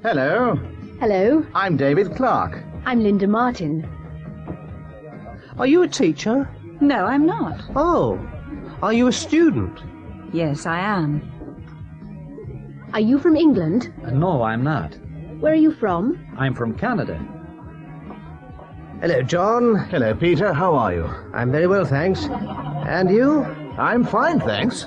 Hello. Hello, I'm David Clark. I'm Linda Martin. Are you a teacher? No, I'm not. Oh. Are you a student? Yes, I am. Are you from England? No, I'm not. Where are you from? I'm from Canada. Hello, John. Hello, Peter. How are you? I'm very well, thanks. And you? I'm fine, thanks.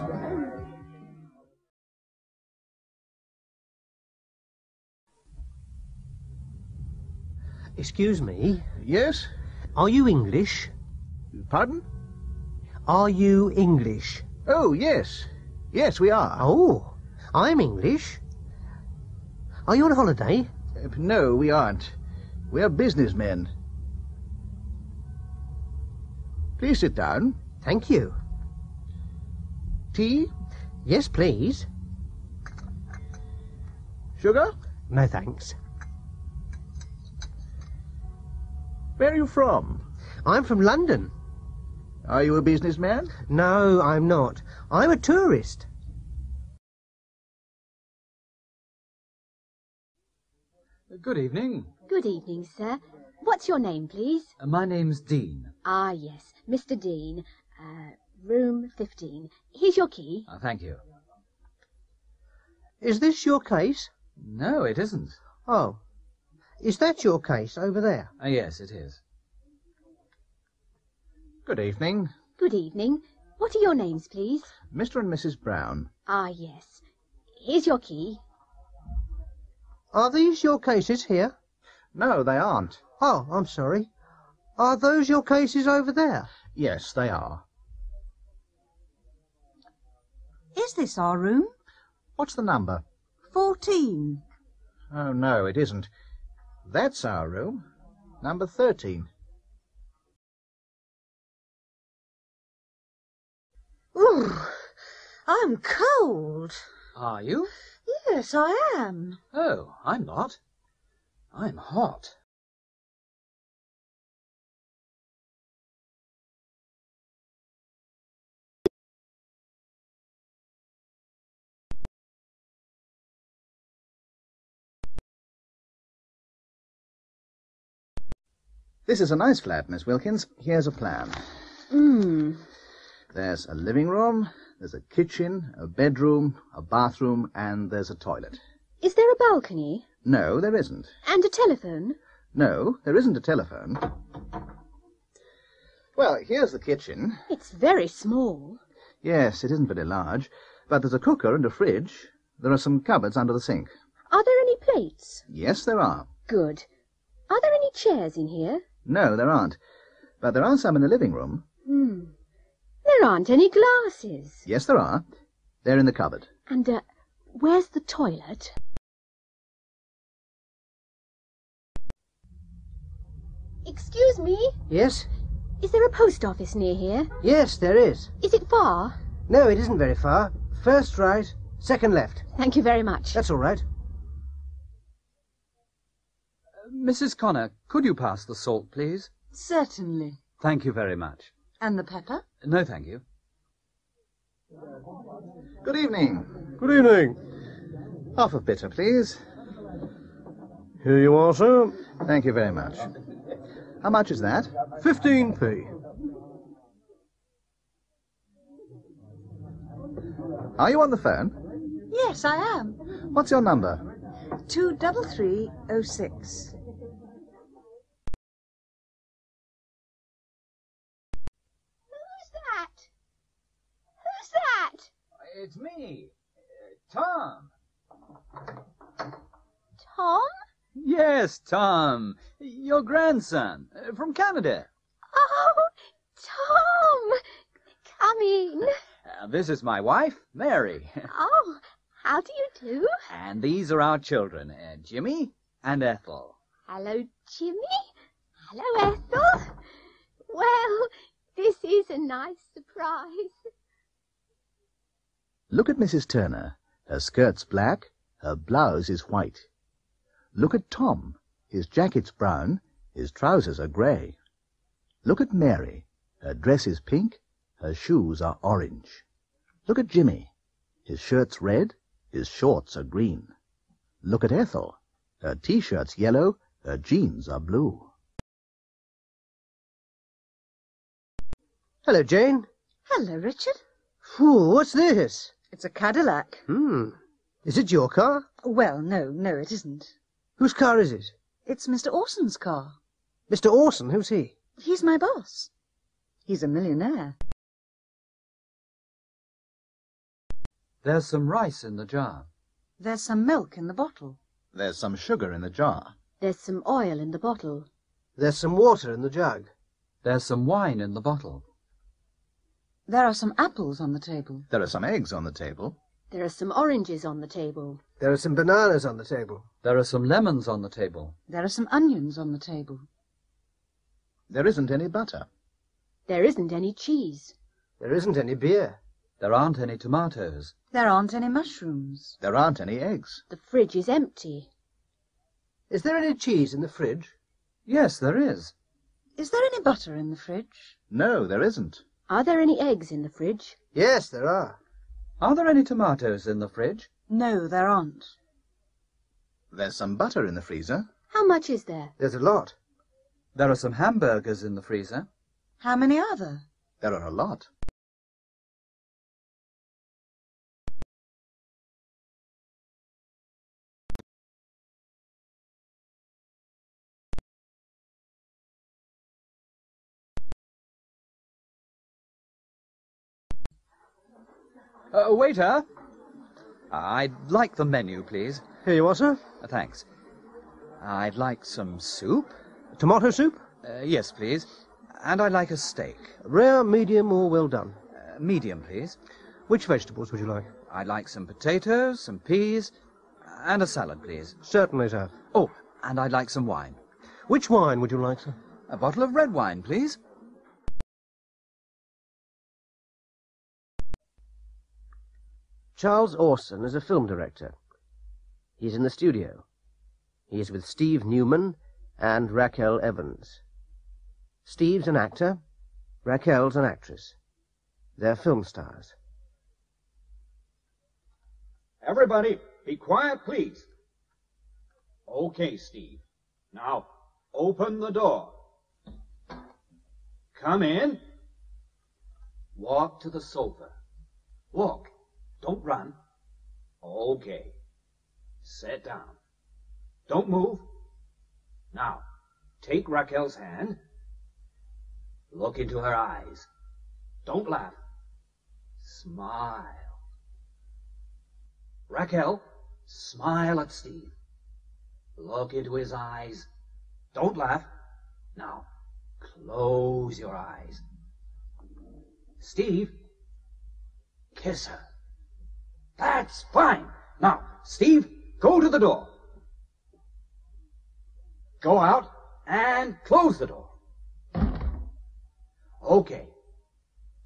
Excuse me. Yes? Are you English? Pardon? Are you English? Oh, yes. Yes, we are. Oh, I'm English. Are you on holiday? No, we aren't. We're businessmen. Please sit down. Thank you. Tea? Yes, please. Sugar? No, thanks. Where are you from? I'm from London. Are you a businessman? No, I'm not. I'm a tourist. Good evening. Good evening, sir. What's your name, please? My name's Dean. Ah, yes, Mr. Dean. Room 15. Here's your key. Thank you. Is this your case? No, it isn't. Oh. Is that your case over there? Yes, it is. Good evening. Good evening. What are your names, please? Mr. and Mrs. Brown. Ah, yes. Here's your key. Are these your cases here? No, they aren't. Oh, I'm sorry. Are those your cases over there? Yes, they are. Is this our room? What's the number? 14. Oh, no, it isn't. That's our room. Number 13. Ooh, I'm cold. Are you? Yes, I am. Oh, I'm not. I'm hot. This is a nice flat, Miss Wilkins. Here's a plan. There's a living room, there's a kitchen, a bedroom, a bathroom, and there's a toilet. Is there a balcony? No, there isn't. And a telephone? No, there isn't a telephone. Well, here's the kitchen. It's very small. Yes, it isn't very large, but there's a cooker and a fridge. There are some cupboards under the sink. Are there any plates? Yes, there are. Good. Are there any chairs in here? No, there aren't. But there are some in the living room. There aren't any glasses. Yes, there are. They're in the cupboard. And, where's the toilet? Excuse me? Yes? Is there a post office near here? Yes, there is. Is it far? No, it isn't very far. First right, second left. Thank you very much. That's all right. Mrs. Connor, could you pass the salt, please? Certainly. Thank you very much. And the pepper? No, thank you. Good evening. Good evening. Half of bitter, please. Here you are, sir. Thank you very much. How much is that? 15p. Are you on the phone? Yes, I am. What's your number? 23306. Who's that? It's me, Tom. Tom? Yes, Tom. Your grandson, from Canada. Oh, Tom! Come in. This is my wife, Mary. Oh, how do you do? And these are our children, Jimmy and Ethel. Hello, Jimmy. Hello, Ethel. Well, this is a nice surprise. Look at Mrs. Turner. Her skirt's black, her blouse is white. Look at Tom. His jacket's brown, his trousers are grey. Look at Mary. Her dress is pink, her shoes are orange. Look at Jimmy. His shirt's red, his shorts are green. Look at Ethel. Her T-shirt's yellow, her jeans are blue. Hello, Jane. Hello, Richard. Phew, what's this? It's a Cadillac. Is it your car? Well, no, it isn't. Whose car is it? It's Mr. Orson's car. Mr. Orson, who's he? He's my boss. He's a millionaire. There's some rice in the jar. There's some milk in the bottle. There's some sugar in the jar. There's some oil in the bottle. There's some water in the jug. There's some wine in the bottle. There are some apples on the table. There are some eggs on the table. There are some oranges on the table. There are some bananas on the table. There are some lemons on the table. There are some onions on the table. There isn't any butter. There isn't any cheese. There isn't any beer. There aren't any tomatoes. There aren't any mushrooms. There aren't any eggs. The fridge is empty. Is there any cheese in the fridge? Yes, there is. Is there any butter in the fridge? No, there isn't. Are there any eggs in the fridge? Yes, there are. Are there any tomatoes in the fridge? No, there aren't. There's some butter in the freezer. How much is there? There's a lot. There are some hamburgers in the freezer. How many are there? There are a lot. Waiter! I'd like the menu, please. Here you are, sir. Thanks. I'd like some soup. Tomato soup? Yes, please. And I'd like a steak. Rare, medium, or well done? Medium, please. Which vegetables would you like? I'd like some potatoes, some peas, and a salad, please. Certainly, sir. Oh, and I'd like some wine. Which wine would you like, sir? A bottle of red wine, please. Charles Orson is a film director. He's in the studio. He is with Steve Newman and Raquel Evans. Steve's an actor. Raquel's an actress. They're film stars. Everybody, be quiet, please. Okay, Steve. Now, open the door. Come in. Walk to the sofa. Walk. Don't run. Okay. Sit down. Don't move. Now, take Raquel's hand. Look into her eyes. Don't laugh. Smile. Raquel, smile at Steve. Look into his eyes. Don't laugh. Now, close your eyes. Steve, kiss her. That's fine. Now, Steve, go to the door. Go out and close the door. Okay.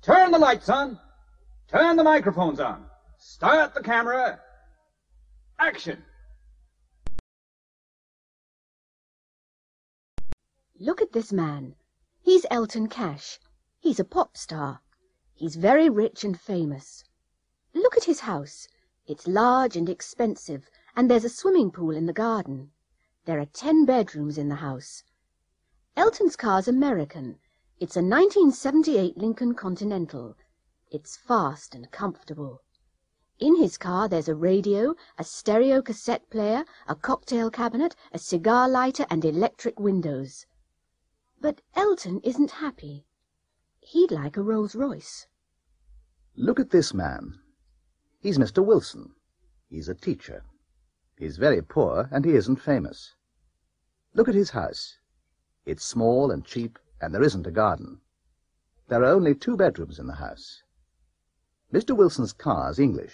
Turn the lights on. Turn the microphones on. Start the camera. Action. Look at this man. He's Elton Cash. He's a pop star. He's very rich and famous. Look at his house. It's large and expensive, and there's a swimming pool in the garden. There are 10 bedrooms in the house. Elton's car's American. It's a 1978 Lincoln Continental. It's fast and comfortable. In his car there's a radio, a stereo cassette player, a cocktail cabinet, a cigar lighter, and electric windows. But Elton isn't happy. He'd like a Rolls-Royce. Look at this man. He's Mr. Wilson. He's a teacher. He's very poor, and he isn't famous. Look at his house. It's small and cheap, and there isn't a garden. There are only 2 bedrooms in the house. Mr. Wilson's car's English.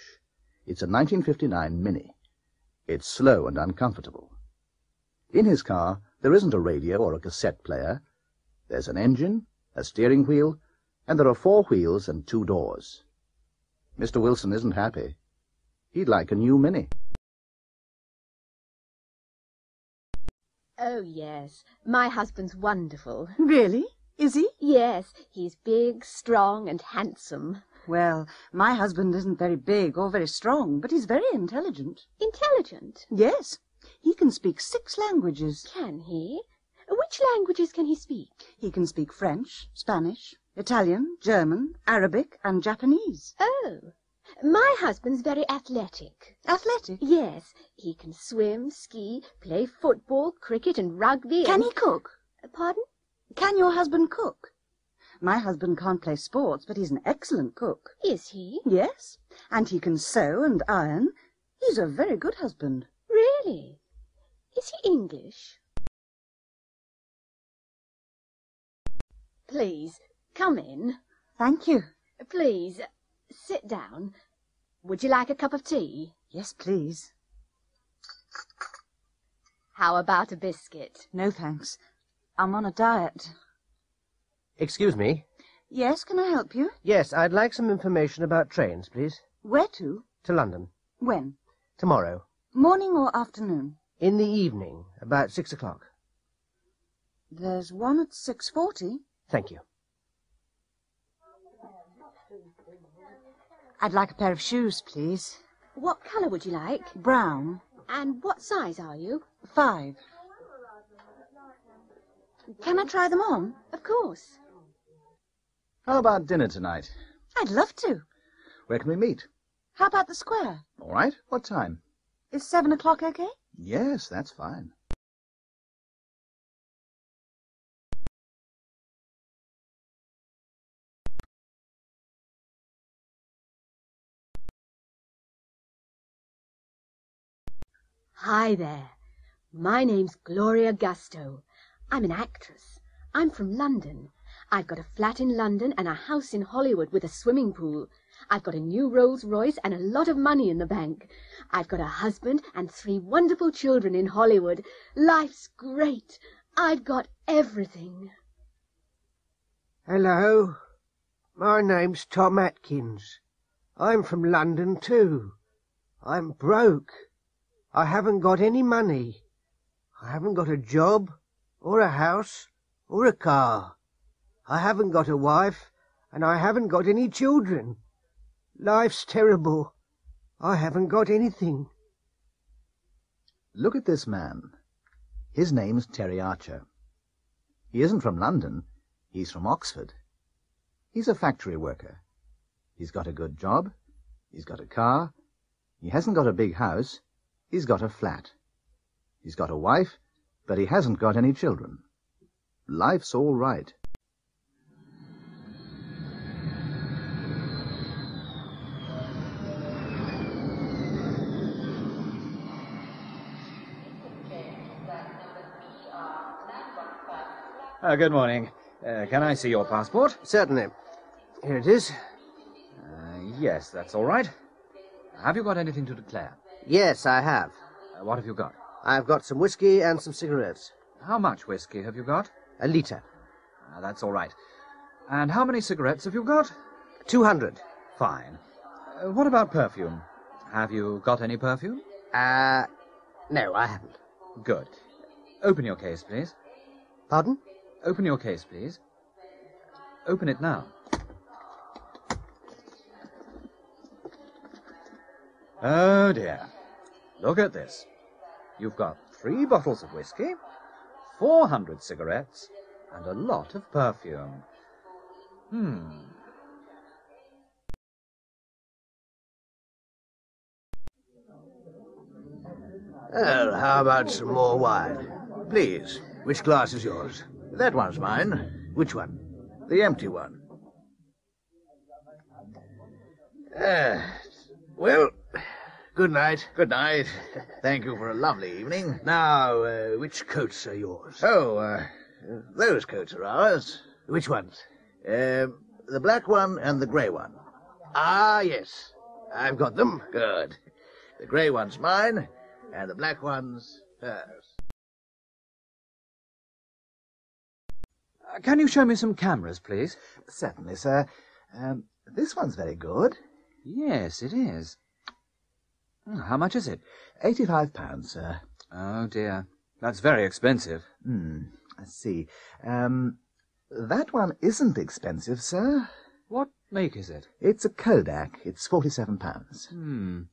It's a 1959 Mini. It's slow and uncomfortable. In his car, there isn't a radio or a cassette player. There's an engine, a steering wheel, and there are 4 wheels and 2 doors. Mr. Wilson isn't happy. He'd like a new Mini. Oh, yes. My husband's wonderful. Really? Is he? Yes, he's big, strong, and handsome. Well, my husband isn't very big or very strong, but he's very intelligent. Intelligent. Yes. He can speak 6 languages. Can he? Which languages can he speak? He can speak French, Spanish, Italian, German, Arabic, and Japanese. Oh, my husband's very athletic. Athletic? Yes, he can swim, ski, play football, cricket, and rugby. Can he cook? Pardon? Can your husband cook? My husband can't play sports, but he's an excellent cook. Is he? Yes, and he can sew and iron. He's a very good husband. Really? Is he English? Please, come in. Thank you. Please, sit down. Would you like a cup of tea? Yes, please. How about a biscuit? No, thanks. I'm on a diet. Excuse me. Yes, can I help you? Yes, I'd like some information about trains, please. Where to? To London. When? Tomorrow. Morning or afternoon? In the evening, about 6 o'clock. There's one at 6:40. Thank you. I'd like a pair of shoes, please. What colour would you like? Brown. And what size are you? 5. Can I try them on? Of course. How about dinner tonight? I'd love to. Where can we meet? How about the square? All right. What time? Is 7 o'clock okay? Yes, that's fine. Hi there. My name's Gloria Gusto. I'm an actress. I'm from London. I've got a flat in London and a house in Hollywood with a swimming pool. I've got a new Rolls-Royce and a lot of money in the bank. I've got a husband and 3 wonderful children in Hollywood. Life's great. I've got everything. Hello. My name's Tom Atkins. I'm from London too. I'm broke. I haven't got any money. I haven't got a job, or a house, or a car. I haven't got a wife, and I haven't got any children. Life's terrible. I haven't got anything. Look at this man. His name's Terry Archer. He isn't from London. He's from Oxford. He's a factory worker. He's got a good job. He's got a car. He hasn't got a big house. He's got a flat. He's got a wife, but he hasn't got any children. Life's all right. Good morning. Can I see your passport? Certainly. Here it is. Yes, that's all right. Have you got anything to declare? Yes, I have. What have you got? I've got some whiskey and some cigarettes. How much whiskey have you got? A litre. That's all right. And how many cigarettes have you got? 200. Fine. What about perfume? Have you got any perfume? No, I haven't. Good. Open your case, please. Pardon? Open your case, please. Open it now. Oh, dear. Look at this. You've got 3 bottles of whiskey, 400 cigarettes, and a lot of perfume. Well, how about some more wine? Please, which glass is yours? That one's mine. Which one? The empty one. Well, good night. Good night. Thank you for a lovely evening. Now, which coats are yours? Oh, those coats are ours. Which ones? The black one and the grey one. Ah, yes. I've got them. Good. The grey one's mine, and the black one's hers. Can you show me some cameras, please? Certainly, sir. This one's very good. Yes, it is. How much is it? £85, sir. Oh, dear. That's very expensive. I see. That one isn't expensive, sir. What make is it? It's a Kodak. It's £47.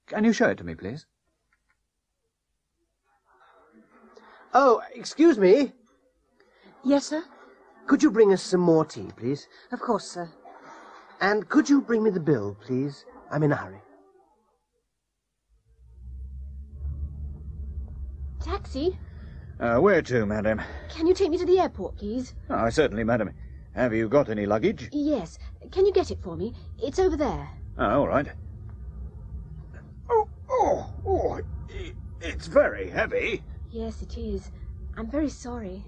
Can you show it to me, please? Oh, excuse me. Yes, sir? Could you bring us some more tea, please? Of course, sir. And could you bring me the bill, please? I'm in a hurry. Taxi? Where to, madam? Can you take me to the airport, please? Oh, certainly, madam. Have you got any luggage? Yes. Can you get it for me? It's over there. All right. It's very heavy. Yes, it is. I'm very sorry.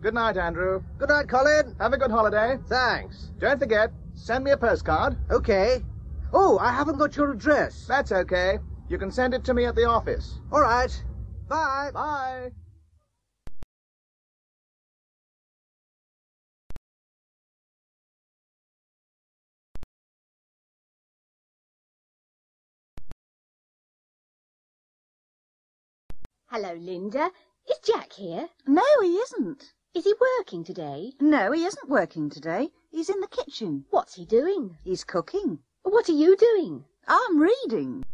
Good night, Andrew. Good night, Colin. Have a good holiday. Thanks. Don't forget, send me a postcard. Okay. Oh, I haven't got your address. That's okay. You can send it to me at the office. All right. Bye. Bye. Hello, Linda. Is Jack here? No, he isn't. Is he working today? No, he isn't working today. He's in the kitchen. What's he doing? He's cooking. What are you doing? I'm reading.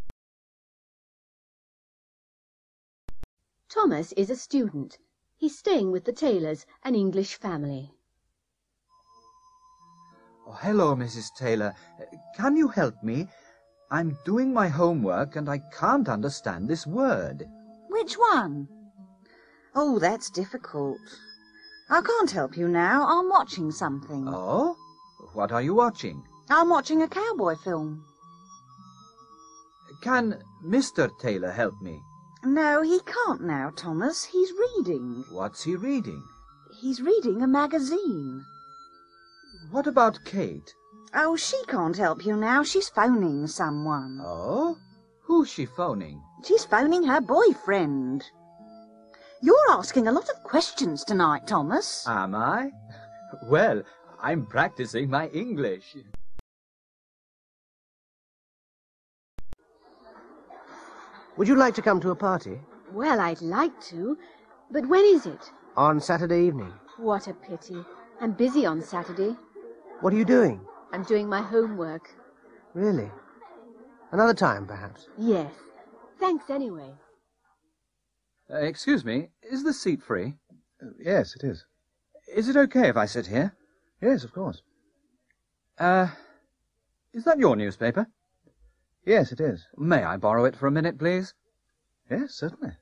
Thomas is a student. He's staying with the Taylors, an English family. Oh, hello, Mrs. Taylor. Can you help me? I'm doing my homework and I can't understand this word. Which one? Oh, that's difficult. I can't help you now. I'm watching something. Oh? What are you watching? I'm watching a cowboy film. Can Mr. Taylor help me? No, he can't now, Thomas. He's reading. What's he reading? He's reading a magazine. What about Kate? Oh, she can't help you now. She's phoning someone. Oh? Who's she phoning? She's phoning her boyfriend. You're asking a lot of questions tonight, Thomas. Am I? Well, I'm practicing my English. Would you like to come to a party? Well, I'd like to, but when is it? On Saturday evening. What a pity. I'm busy on Saturday. What are you doing? I'm doing my homework. Really? Another time, perhaps? Yes. Thanks anyway. Excuse me, is the seat free? Yes, it is. Is it okay if I sit here? Yes, of course. Is that your newspaper? Yes, it is. May I borrow it for a minute, please? Yes, certainly.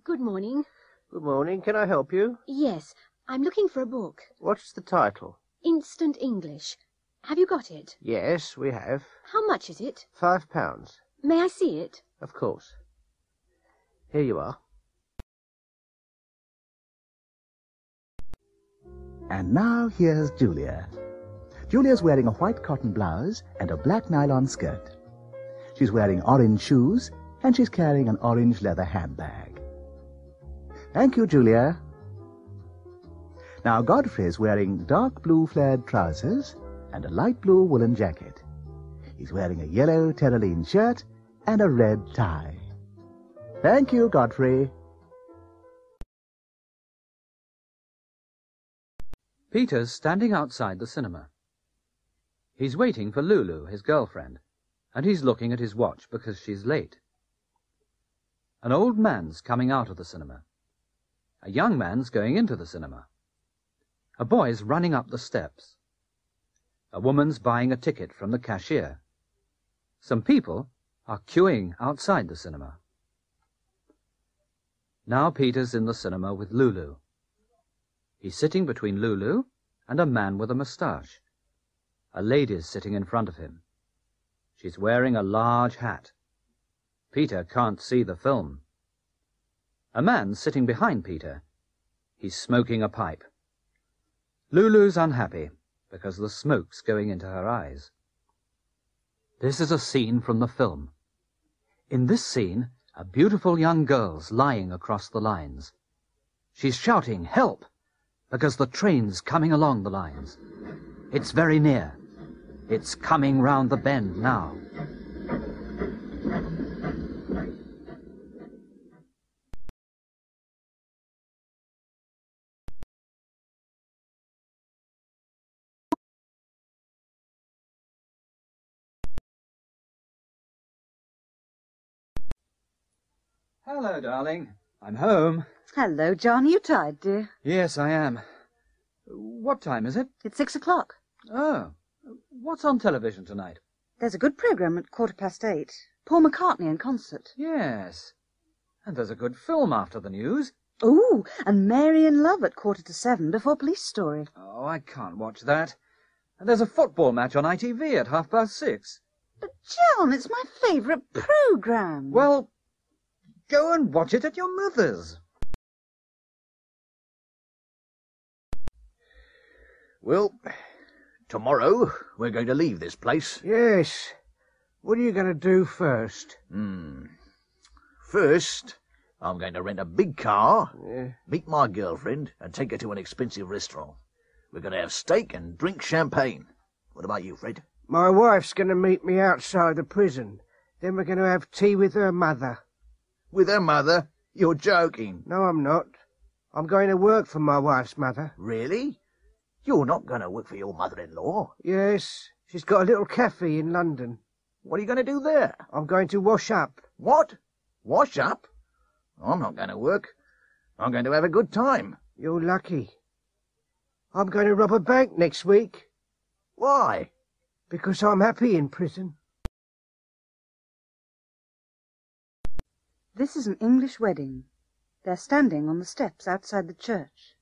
Good morning. Good morning. Can I help you? Yes, I'm looking for a book. What's the title? Instant English. Have you got it? Yes, we have. How much is it? £5. May I see it? Of course. Here you are. And now here's Julia. Julia's wearing a white cotton blouse and a black nylon skirt. She's wearing orange shoes and she's carrying an orange leather handbag. Thank you, Julia. Now Godfrey's wearing dark blue flared trousers and a light blue woolen jacket. He's wearing a yellow terraline shirt and a red tie. Thank you, Godfrey. Peter's standing outside the cinema. He's waiting for Lulu, his girlfriend, and he's looking at his watch because she's late. An old man's coming out of the cinema. A young man's going into the cinema. A boy's running up the steps. A woman's buying a ticket from the cashier. Some people are queuing outside the cinema. Now Peter's in the cinema with Lulu. He's sitting between Lulu and a man with a moustache. A lady's sitting in front of him. She's wearing a large hat. Peter can't see the film. A man's sitting behind Peter. He's smoking a pipe. Lulu's unhappy because the smoke's going into her eyes. This is a scene from the film. In this scene, a beautiful young girl's lying across the lines. She's shouting, "Help!" because the train's coming along the lines. It's very near. It's coming round the bend now. Hello, darling. I'm home. Hello, John. You tired, dear? Yes, I am. What time is it? It's 6 o'clock. Oh. What's on television tonight? There's a good programme at 8:15. Paul McCartney in concert. Yes. And there's a good film after the news. Oh, and Mary in Love at 6:45 before Police Story. Oh, I can't watch that. And there's a football match on ITV at 6:30. But, John, it's my favourite programme. Well, go and watch it at your mother's. Well, tomorrow we're going to leave this place. Yes. What are you going to do first? First, I'm going to rent a big car, Yeah. meet my girlfriend, and take her to an expensive restaurant. We're going to have steak and drink champagne. What about you, Fred? My wife's going to meet me outside the prison. Then we're going to have tea with her mother. With her mother? You're joking. No, I'm not. I'm going to work for my wife's mother. Really? You're not going to work for your mother-in-law? Yes, she's got a little cafe in London. What are you going to do there? I'm going to wash up. What? Wash up? I'm not going to work. I'm going to have a good time. You're lucky. I'm going to rob a bank next week. Why? Because I'm happy in prison. This is an English wedding. They're standing on the steps outside the church.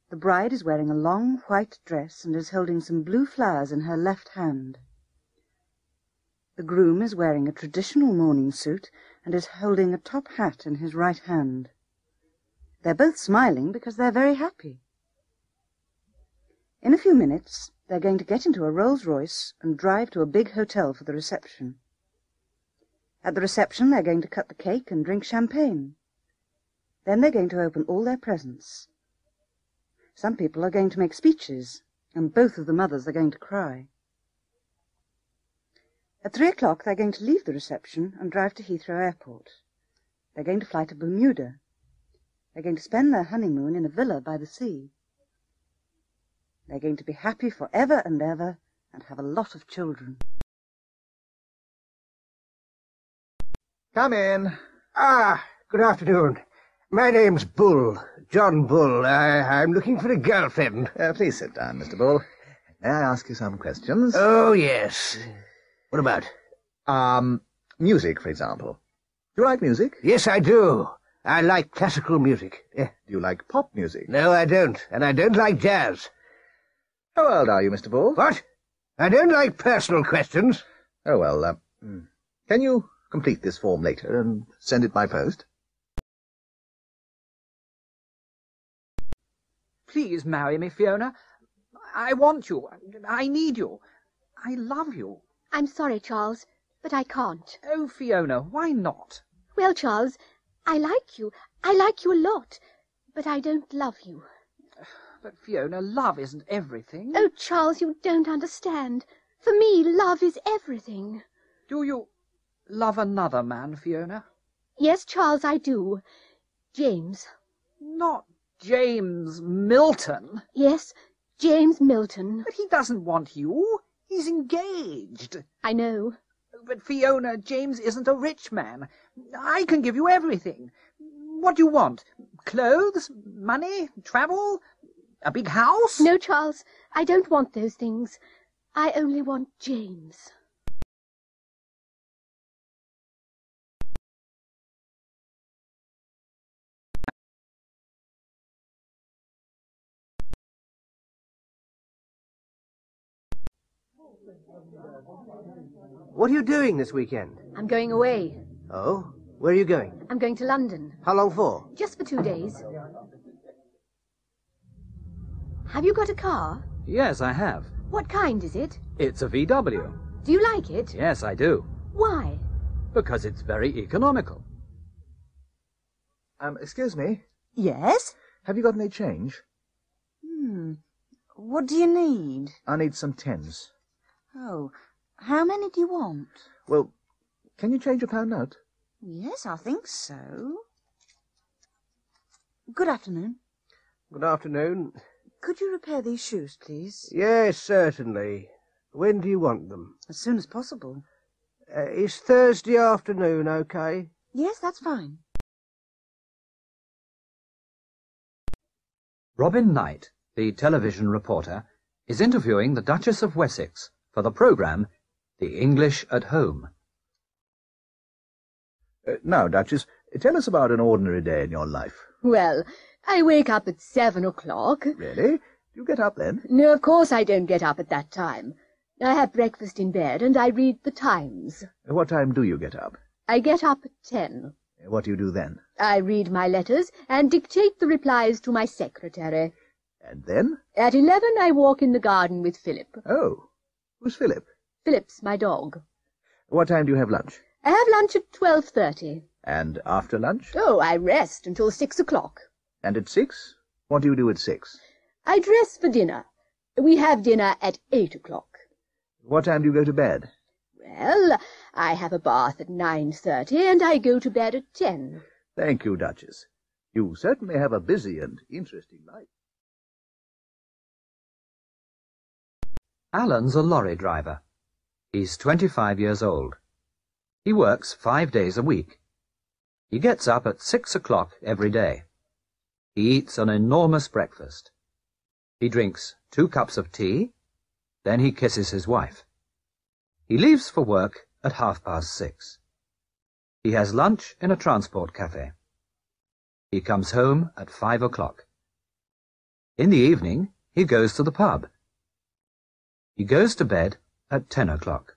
The bride is wearing a long white dress and is holding some blue flowers in her left hand. The groom is wearing a traditional mourning suit and is holding a top hat in his right hand. They're both smiling because they're very happy. In a few minutes, they're going to get into a Rolls-Royce and drive to a big hotel for the reception. At the reception, they're going to cut the cake and drink champagne. Then they're going to open all their presents. Some people are going to make speeches, and both of the mothers are going to cry. At 3 o'clock, they're going to leave the reception and drive to Heathrow Airport. They're going to fly to Bermuda. They're going to spend their honeymoon in a villa by the sea. They're going to be happy forever and ever and have a lot of children. Come in. Ah, good afternoon. My name's Bull, John Bull. I'm looking for a girlfriend. Please sit down, Mr. Bull. May I ask you some questions? Oh, yes. What about? Music, for example. Do you like music? Yes, I do. I like classical music. Do you like pop music? No, I don't. And I don't like jazz. How old are you, Mr. Bull? What? I don't like personal questions. Oh, well, can you complete this form later and send it by post? Please marry me, Fiona. I want you. I need you. I love you. I'm sorry, Charles, but I can't. Oh, Fiona, why not? Well, Charles, I like you. I like you a lot, but I don't love you. But, Fiona, love isn't everything. Oh, Charles, you don't understand. For me, love is everything. Do you love another man, Fiona? Yes, Charles, I do. James. Not James Milton. Yes, James Milton. But he doesn't want you. He's engaged. I know. But, Fiona, James isn't a rich man. I can give you everything. What do you want? Clothes? Money? Travel? A big house? No, Charles, I don't want those things. I only want James. What are you doing this weekend? I'm going away. Oh? Where are you going? I'm going to London. How long for? Just for 2 days. Have you got a car? Yes, I have. What kind is it? It's a VW. Do you like it? Yes, I do. Why? Because it's very economical. Excuse me. Yes? Have you got any change? What do you need? I need some tens. Oh, how many do you want? Well, can you change a pound note? Yes, I think so. Good afternoon. Good afternoon. Could you repair these shoes, please? Yes, certainly. When do you want them? As soon as possible. Is Thursday afternoon okay? Yes, that's fine. Robin Knight, the television reporter, is interviewing the Duchess of Wessex for the programme The English at Home. Now, Duchess, tell us about an ordinary day in your life. Well, I wake up at 7 o'clock. Really? You get up then? No, of course I don't get up at that time. I have breakfast in bed and I read the Times. What time do you get up? I get up at 10. What do you do then? I read my letters and dictate the replies to my secretary. And then? At 11 I walk in the garden with Philip. Oh, who's Philip? Philip's my dog. What time do you have lunch? I have lunch at 12:30. And after lunch? Oh, I rest until 6 o'clock. And at 6? What do you do at 6? I dress for dinner. We have dinner at 8 o'clock. What time do you go to bed? Well, I have a bath at 9:30 and I go to bed at 10. Thank you, Duchess. You certainly have a busy and interesting life. Alan's a lorry driver. He's 25 years old. He works 5 days a week. He gets up at 6 o'clock every day. He eats an enormous breakfast. He drinks 2 cups of tea, then he kisses his wife. He leaves for work at 6:30. He has lunch in a transport cafe. He comes home at 5 o'clock. In the evening, he goes to the pub. He goes to bed at 10 o'clock.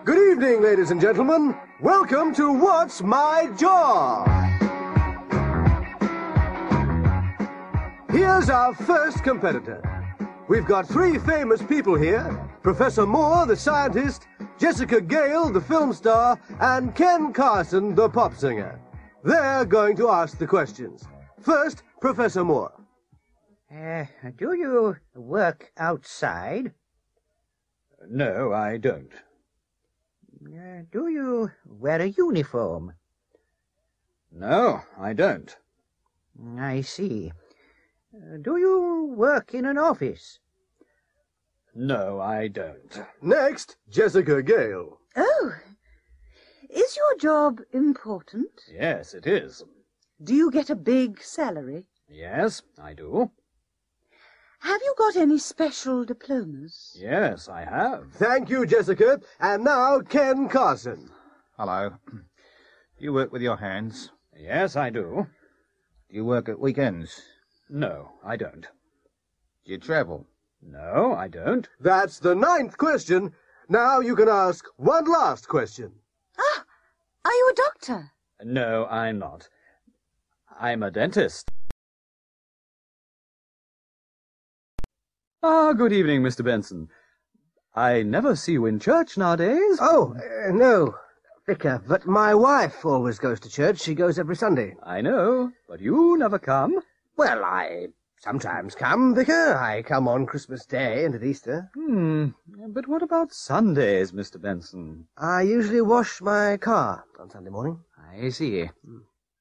Good evening, ladies and gentlemen. Welcome to What's My Job? Here's our first competitor. We've got 3 famous people here: Professor Moore, the scientist, Jessica Gale, the film star, and Ken Carson, the pop singer. They're going to ask the questions. First, Professor Moore. Do you work outside? No, I don't. Do you wear a uniform? No, I don't. I see. Do you work in an office? No, I don't. Next, Jessica Gale. Oh, is your job important? Yes, it is. Do you get a big salary? Yes, I do. Have you got any special diplomas? Yes, I have. Thank you, Jessica. And now, Ken Carson. Hello. Do you work with your hands? Yes, I do. Do you work at weekends? No, I don't. Do you travel? No, I don't. That's the 9th question. Now you can ask one last question. Ah, are you a doctor? No, I'm not. I'm a dentist. Ah, good evening, Mr. Benson. I never see you in church nowadays. Oh, no, Vicar, but my wife always goes to church. She goes every Sunday. I know, but you never come. Well, I sometimes come, Vicar. I come on Christmas Day and at Easter. But what about Sundays, Mr. Benson? I usually wash my car on Sunday morning. I see.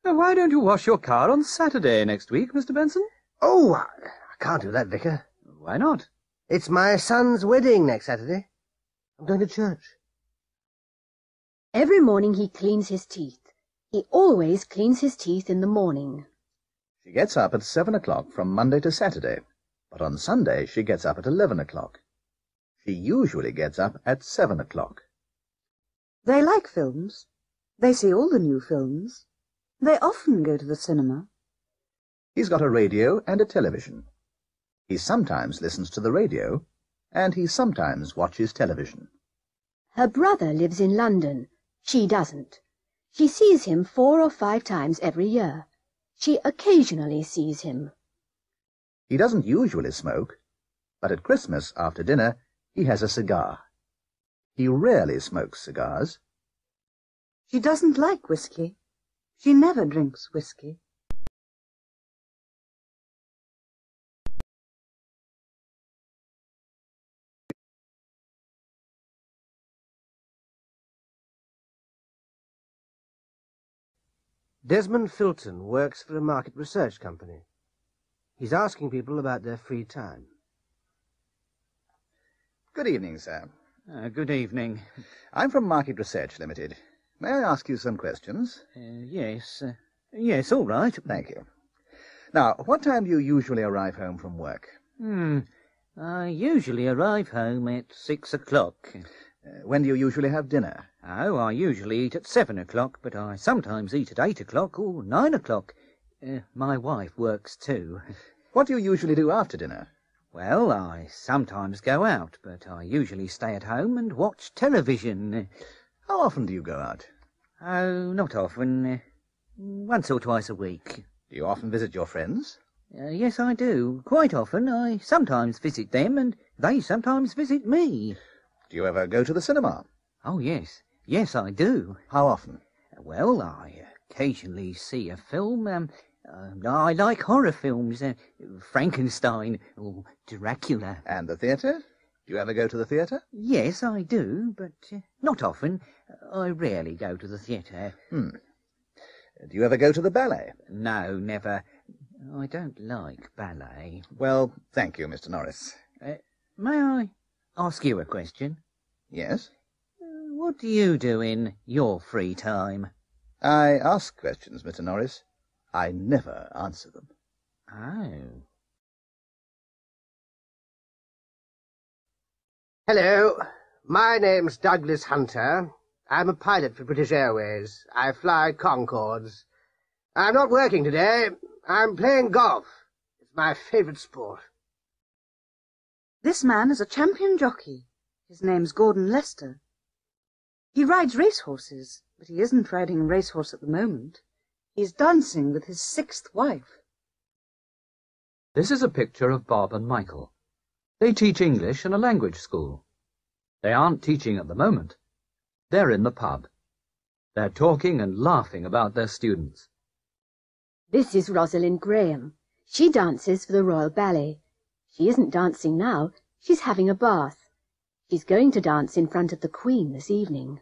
Now, why don't you wash your car on Saturday next week, Mr. Benson? Oh, I can't do that, Vicar. Why not? It's my son's wedding next Saturday. I'm going to church. Every morning he cleans his teeth. He always cleans his teeth in the morning. She gets up at 7 o'clock from Monday to Saturday, but on Sunday she gets up at 11 o'clock. She usually gets up at 7 o'clock. They like films. They see all the new films. They often go to the cinema. He's got a radio and a television. He sometimes listens to the radio, and he sometimes watches television. Her brother lives in London. She doesn't. She sees him 4 or 5 times every year. She occasionally sees him. He doesn't usually smoke, but at Christmas after dinner he has a cigar. He rarely smokes cigars. She doesn't like whiskey. She never drinks whiskey. Desmond Filton works for a market research company. He's asking people about their free time. Good evening, sir. Good evening. I'm from Market Research Limited. May I ask you some questions? Yes. Yes, all right. Thank you. Now, what time do you usually arrive home from work? I usually arrive home at 6 o'clock. When do you usually have dinner? Oh, I usually eat at 7 o'clock, but I sometimes eat at 8 o'clock or 9 o'clock. My wife works too. What do you usually do after dinner? Well, I sometimes go out, but I usually stay at home and watch television. How often do you go out? Oh, not often. Once or twice a week. Do you often visit your friends? Yes, I do. Quite often. I sometimes visit them, and they sometimes visit me. Do you ever go to the cinema? Oh, yes. Yes, I do. How often? Well, I occasionally see a film. I like horror films. Frankenstein or Dracula. And the theatre? Do you ever go to the theatre? Yes, I do, but not often. I rarely go to the theatre. Do you ever go to the ballet? No, never. I don't like ballet. Well, thank you, Mr. Norris. May I ask you a question? Yes? What do you do in your free time? I ask questions, Mr. Norris. I never answer them. Oh. Hello, my name's Douglas Hunter. I'm a pilot for British Airways. I fly Concords. I'm not working today. I'm playing golf. It's my favourite sport. This man is a champion jockey. His name's Gordon Lester. He rides racehorses, but he isn't riding a racehorse at the moment. He's dancing with his 6th wife. This is a picture of Bob and Michael. They teach English in a language school. They aren't teaching at the moment. They're in the pub. They're talking and laughing about their students. This is Rosalind Graham. She dances for the Royal Ballet. She isn't dancing now. She's having a bath. She's going to dance in front of the Queen this evening.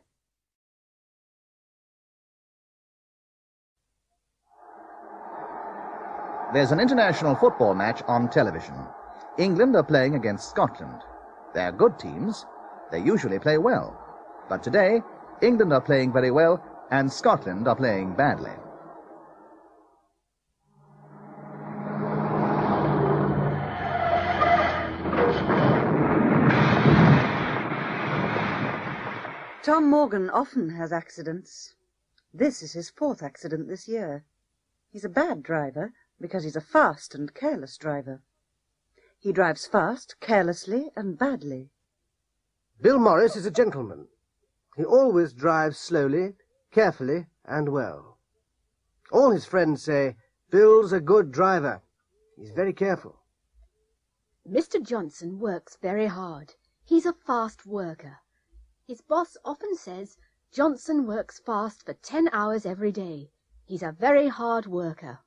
There's an international football match on television. England are playing against Scotland. They're good teams. They usually play well. But today, England are playing very well, and Scotland are playing badly. Tom Morgan often has accidents. This is his 4th accident this year. He's a bad driver because he's a fast and careless driver. He drives fast, carelessly, and badly. Bill Morris is a gentleman. He always drives slowly, carefully, and well. All his friends say, Bill's a good driver. He's very careful. Mr. Johnson works very hard. He's a fast worker. His boss often says Johnson works fast for 10 hours every day. He's a very hard worker.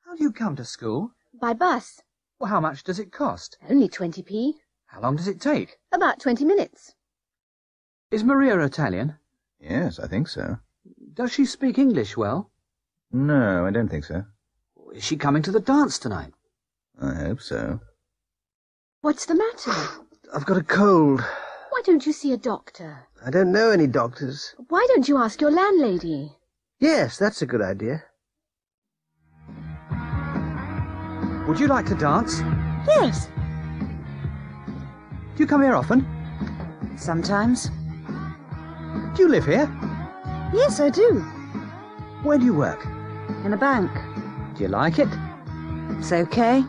How do you come to school? By bus. Well, how much does it cost? Only 20p. How long does it take? About 20 minutes. Is Maria Italian? Yes, I think so. Does she speak English well? No, I don't think so. Is she coming to the dance tonight? I hope so. What's the matter? I've got a cold. Why don't you see a doctor? I don't know any doctors. Why don't you ask your landlady? Yes, that's a good idea. Would you like to dance? Yes, Do you come here often? sometimes. Do you live here? Yes, I do. Where do you work? In a bank. Do you like it? It's okay.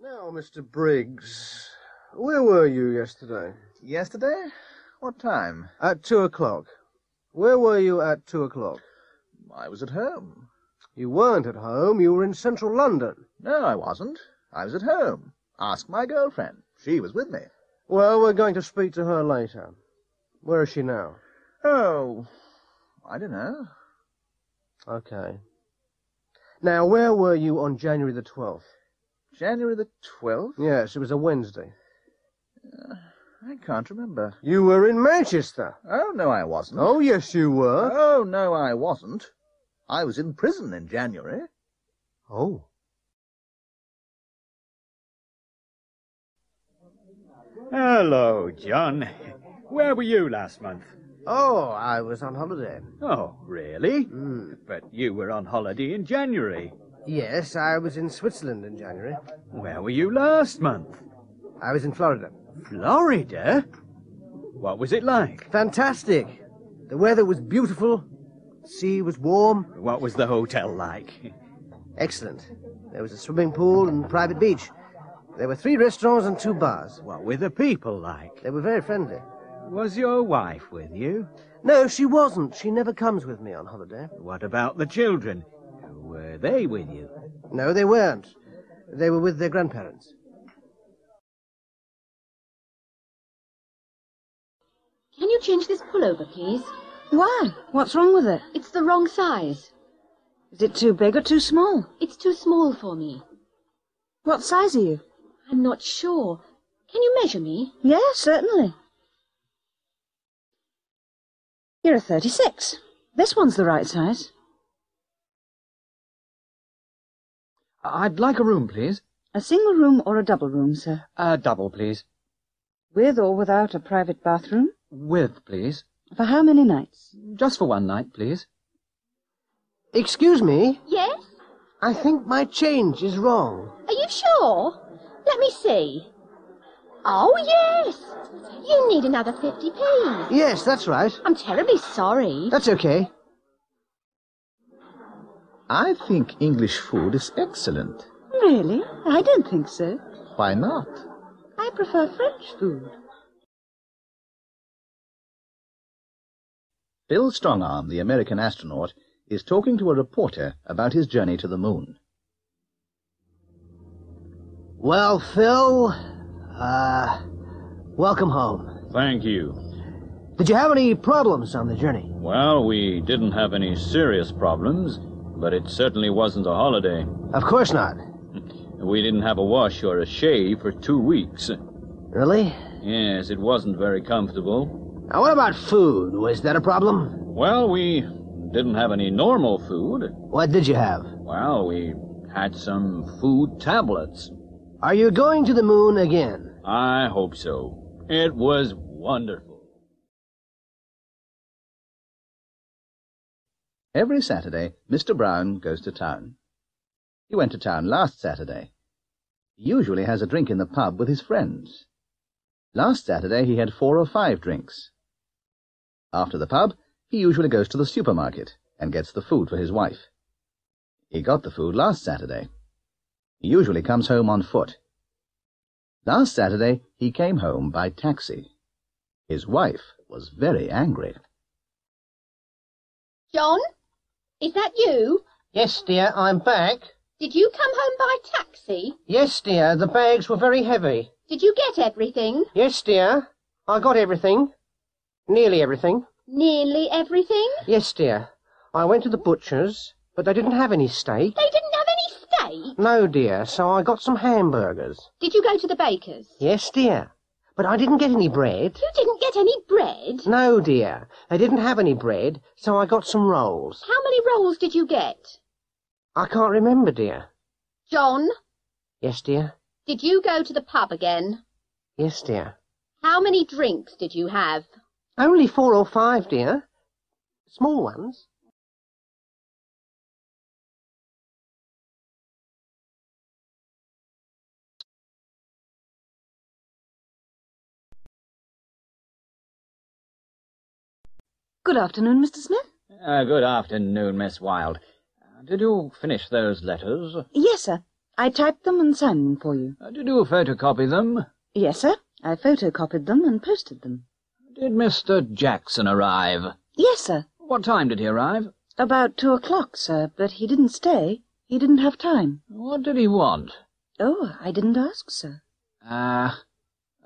Now, Mr. Briggs, where were you yesterday? Yesterday? What time? At 2 o'clock. Where were you at 2 o'clock? I was at home. You weren't at home. You were in central London. No, I wasn't. I was at home. Ask my girlfriend. She was with me. Well, we're going to speak to her later. Where is she now? Oh, I don't know. Okay. Now, where were you on January the 12th? January the 12th? Yes, it was a Wednesday. I can't remember. You were in Manchester. Oh, no, I wasn't. Oh, yes, you were. Oh, no, I wasn't. I was in prison in January. Oh. Hello, John. Where were you last month? Oh, I was on holiday. Oh, really? But you were on holiday in January. Yes, I was in Switzerland in January. Where were you last month? I was in Florida. Florida? What was it like? Fantastic. The weather was beautiful. The sea was warm. What was the hotel like? Excellent. There was a swimming pool and private beach. There were 3 restaurants and 2 bars. What were the people like? They were very friendly. Was your wife with you? No, she wasn't. She never comes with me on holiday. What about the children? Were they with you? No, they weren't. They were with their grandparents. Can you change this pullover, please? Why? What's wrong with it? It's the wrong size. Is it too big or too small? It's too small for me. What size are you? I'm not sure. Can you measure me? Yes, certainly. You're a 36. This one's the right size. I'd like a room, please. A single room or a double room, sir? A double, please. With or without a private bathroom? With, please. For how many nights? Just for one night, please. Excuse me? Yes? I think my change is wrong. Are you sure? Let me see. Oh, yes. You need another 50p. Yes, that's right. I'm terribly sorry. That's okay. I think English food is excellent. Really? I don't think so. Why not? I prefer French food. Bill Strongarm, the American astronaut, is talking to a reporter about his journey to the moon. Well, Phil, welcome home. Thank you. Did you have any problems on the journey? Well, we didn't have any serious problems, but it certainly wasn't a holiday. Of course not. We didn't have a wash or a shave for 2 weeks. Really? Yes, it wasn't very comfortable. Now, what about food? Was that a problem? Well, we didn't have any normal food. What did you have? Well, we had some food tablets. Are you going to the moon again? I hope so. It was wonderful. Every Saturday, Mr. Brown goes to town. He went to town last Saturday. He usually has a drink in the pub with his friends. Last Saturday he had 4 or 5 drinks. After the pub, he usually goes to the supermarket and gets the food for his wife. He got the food last Saturday. He usually comes home on foot. Last Saturday he came home by taxi. His wife was very angry. John? Is that you? Yes, dear, I'm back. Did you come home by taxi? Yes, dear, the bags were very heavy. Did you get everything? Yes, dear, I got everything. Nearly everything. Nearly everything? Yes, dear. I went to the butcher's, but they didn't have any steak. They didn't have any steak? No, dear, so I got some hamburgers. Did you go to the baker's? Yes, dear, but I didn't get any bread. You didn't get any bread? No, dear, they didn't have any bread, so I got some rolls. How many rolls did you get? I can't remember, dear. John? Yes, dear. Did you go to the pub again? Yes, dear. How many drinks did you have? Only 4 or 5, dear. Small ones. Good afternoon, Mr. Smith. Good afternoon, Miss Wilde. Did you finish those letters? Yes, sir. I typed them and signed them for you. Did you photocopy them? Yes, sir. I photocopied them and posted them. Did Mr. Jackson arrive? Yes, sir. What time did he arrive? About 2 o'clock, sir, but he didn't stay. He didn't have time. What did he want? Oh, I didn't ask, sir.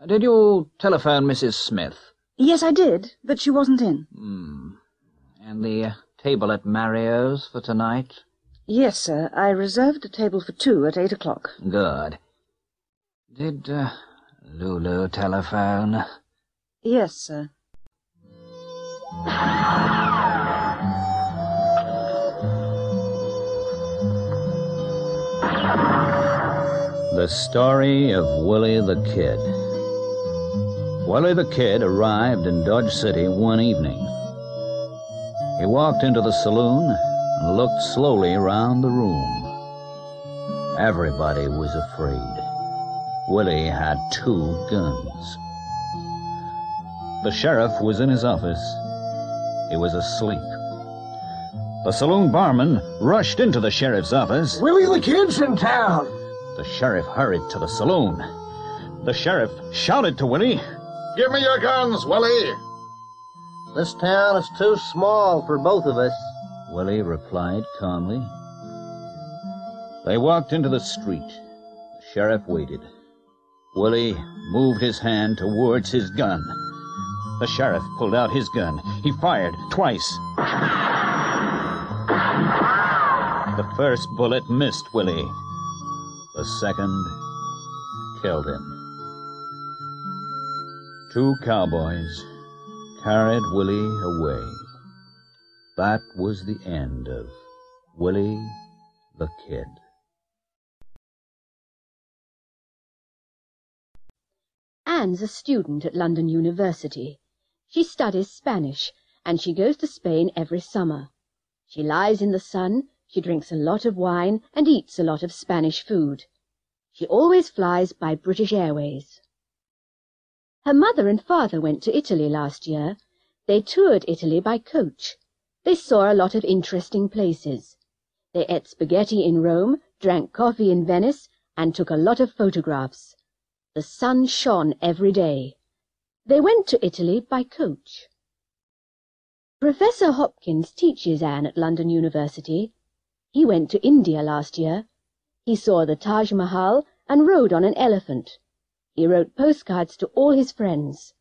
Did you telephone Mrs. Smith? Yes, I did, but she wasn't in. And the table at Mario's for tonight? Yes, sir. I reserved a table for 2 at 8 o'clock. Good. Did Lulu telephone? Yes, sir. The story of Willie the Kid. Willie the Kid arrived in Dodge City one evening. He walked into the saloon and looked slowly around the room. Everybody was afraid. Willie had 2 guns. The sheriff was in his office. He was asleep. The saloon barman rushed into the sheriff's office. Willie the Kid's in town. The sheriff hurried to the saloon. The sheriff shouted to Willie, "Give me your guns, Willie!" This town is too small for both of us. Willie replied calmly. They walked into the street. The sheriff waited. Willie moved his hand towards his gun. The sheriff pulled out his gun. He fired twice. The first bullet missed Willie. The second killed him. 2 cowboys carried Willie away. That was the end of Willie the Kid. Anne's a student at London University. She studies Spanish, and she goes to Spain every summer. She lies in the sun, she drinks a lot of wine, and eats a lot of Spanish food. She always flies by British Airways. Her mother and father went to Italy last year. They toured Italy by coach. They saw a lot of interesting places. They ate spaghetti in Rome, drank coffee in Venice, and took a lot of photographs. The sun shone every day. They went to Italy by coach. Professor Hopkins teaches Anne at London University. He went to India last year. He saw the Taj Mahal and rode on an elephant. He wrote postcards to all his friends.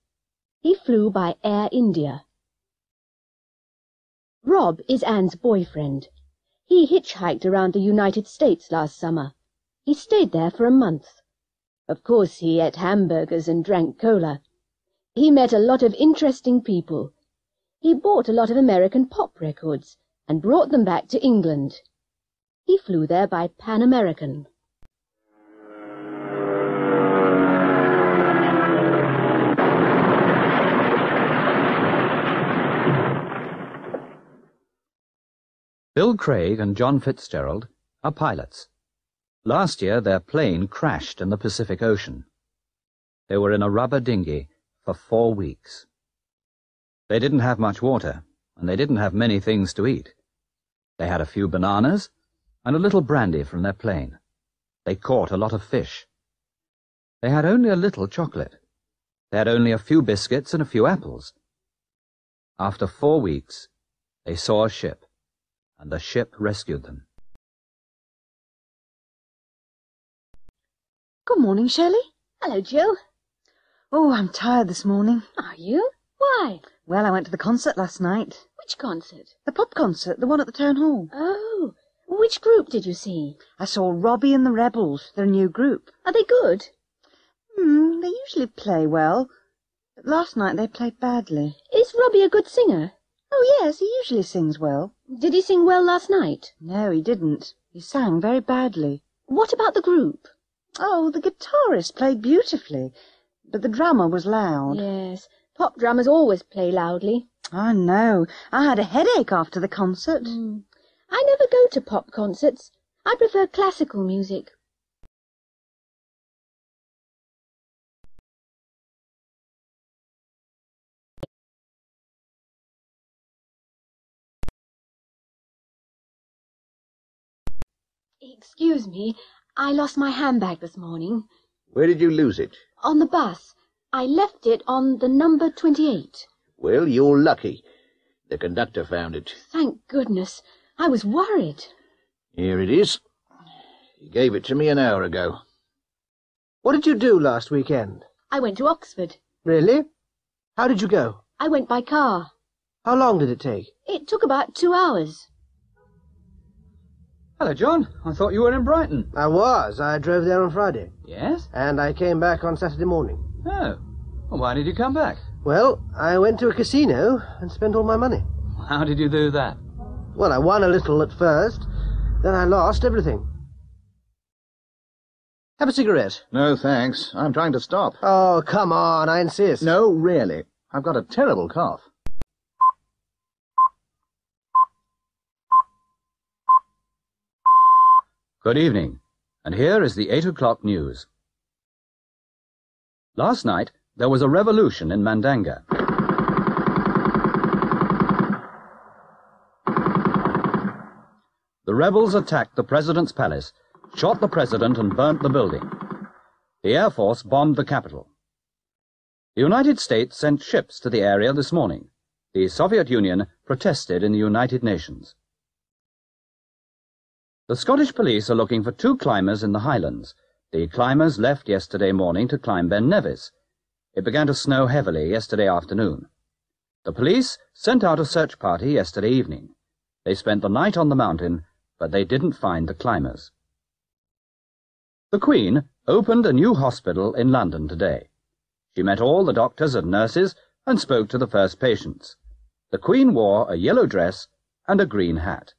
He flew by Air India. Rob is Anne's boyfriend. He hitchhiked around the United States last summer. He stayed there for a month. Of course, he ate hamburgers and drank cola. He met a lot of interesting people. He bought a lot of American pop records and brought them back to England. He flew there by Pan American. Bill Craig and John Fitzgerald are pilots. Last year their plane crashed in the Pacific Ocean. They were in a rubber dinghy for 4 weeks. They didn't have much water, and they didn't have many things to eat. They had a few bananas and a little brandy from their plane. They caught a lot of fish. They had only a little chocolate. They had only a few biscuits and a few apples. After 4 weeks, they saw a ship, and the ship rescued them. Good morning, Shirley. Hello, Jill. Oh, I'm tired this morning. Are you? Why? Well, I went to the concert last night. Which concert? The pop concert, the one at the town hall. Oh, which group did you see? I saw Robbie and the Rebels. They're a new group. Are they good? They usually play well, but last night they played badly. Is Robbie a good singer? Oh, yes, he usually sings well. Did he sing well last night? No, he didn't. He sang very badly. What about the group? Oh, the guitarist played beautifully, but the drummer was loud. Yes, pop drummers always play loudly. I know. I had a headache after the concert. I never go to pop concerts. I prefer classical music. Excuse me, I lost my handbag this morning. Where did you lose it? On the bus. I left it on the number 28. Well, you're lucky. The conductor found it. Thank goodness. I was worried. Here it is. He gave it to me an hour ago. What did you do last weekend? I went to Oxford. Really? How did you go? I went by car. How long did it take? It took about 2 hours. Hello, John. I thought you were in Brighton. I was. I drove there on Friday. Yes? And I came back on Saturday morning. Oh. Well, why did you come back? Well, I went to a casino and spent all my money. How did you do that? Well, I won a little at first, then I lost everything. Have a cigarette. No, thanks. I'm trying to stop. Oh, come on, I insist. No, really. I've got a terrible cough. Good evening, and here is the 8 o'clock news. Last night, there was a revolution in Mandanga. The rebels attacked the president's palace, shot the president and burnt the building. The Air Force bombed the capital. The United States sent ships to the area this morning. The Soviet Union protested in the United Nations. The Scottish police are looking for 2 climbers in the Highlands. The climbers left yesterday morning to climb Ben Nevis. It began to snow heavily yesterday afternoon. The police sent out a search party yesterday evening. They spent the night on the mountain, but they didn't find the climbers. The Queen opened a new hospital in London today. She met all the doctors and nurses and spoke to the first patients. The Queen wore a yellow dress and a green hat.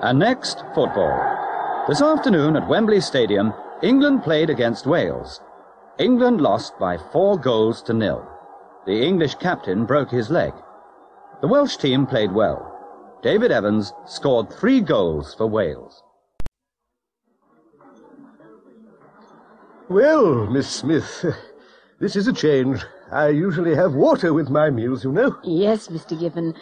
And next, football. This afternoon at Wembley Stadium, England played against Wales. England lost by 4-0. The English captain broke his leg. The Welsh team played well. David Evans scored 3 goals for Wales. Well, Miss Smith, this is a change. I usually have water with my meals, you know. Yes, Mr. Gibbon,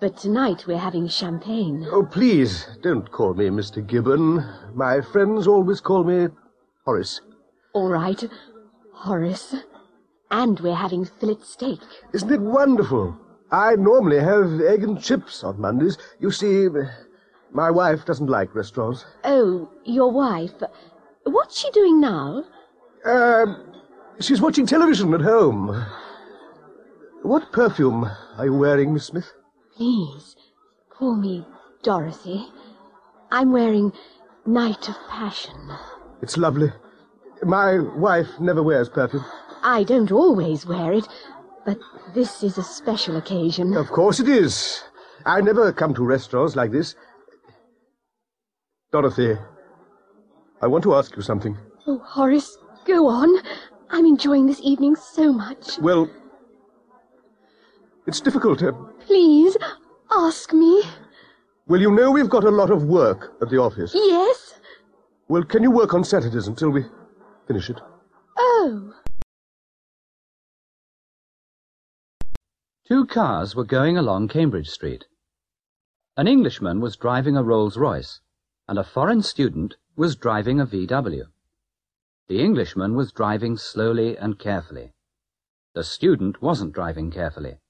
but tonight we're having champagne. Oh, please, don't call me Mr. Gibbon. My friends always call me Horace. All right, Horace. And we're having fillet steak. Isn't it wonderful? I normally have egg and chips on Mondays. You see, my wife doesn't like restaurants. Oh, your wife. What's she doing now? She's watching television at home. What perfume are you wearing, Miss Smith? Please, call me Dorothy. I'm wearing Night of Passion. It's lovely. My wife never wears perfume. I don't always wear it, but this is a special occasion. Of course it is. I never come to restaurants like this. Dorothy, I want to ask you something. Oh, Horace, go on. I'm enjoying this evening so much. Well, it's difficult. Please, ask me. Well, you know we've got a lot of work at the office. Yes? Well, can you work on Saturdays until we finish it? Oh. 2 cars were going along Cambridge Street. An Englishman was driving a Rolls-Royce, and a foreign student was driving a VW. The Englishman was driving slowly and carefully. The student wasn't driving carefully.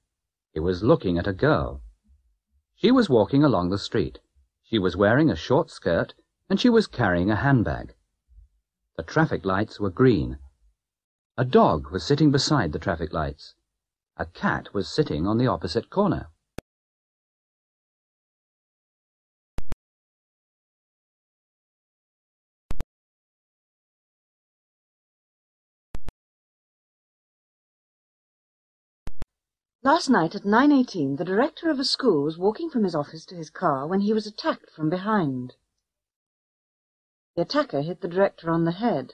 He was looking at a girl. She was walking along the street. She was wearing a short skirt, and she was carrying a handbag. The traffic lights were green. A dog was sitting beside the traffic lights. A cat was sitting on the opposite corner. Last night at 9:18, the director of a school was walking from his office to his car when he was attacked from behind. The attacker hit the director on the head.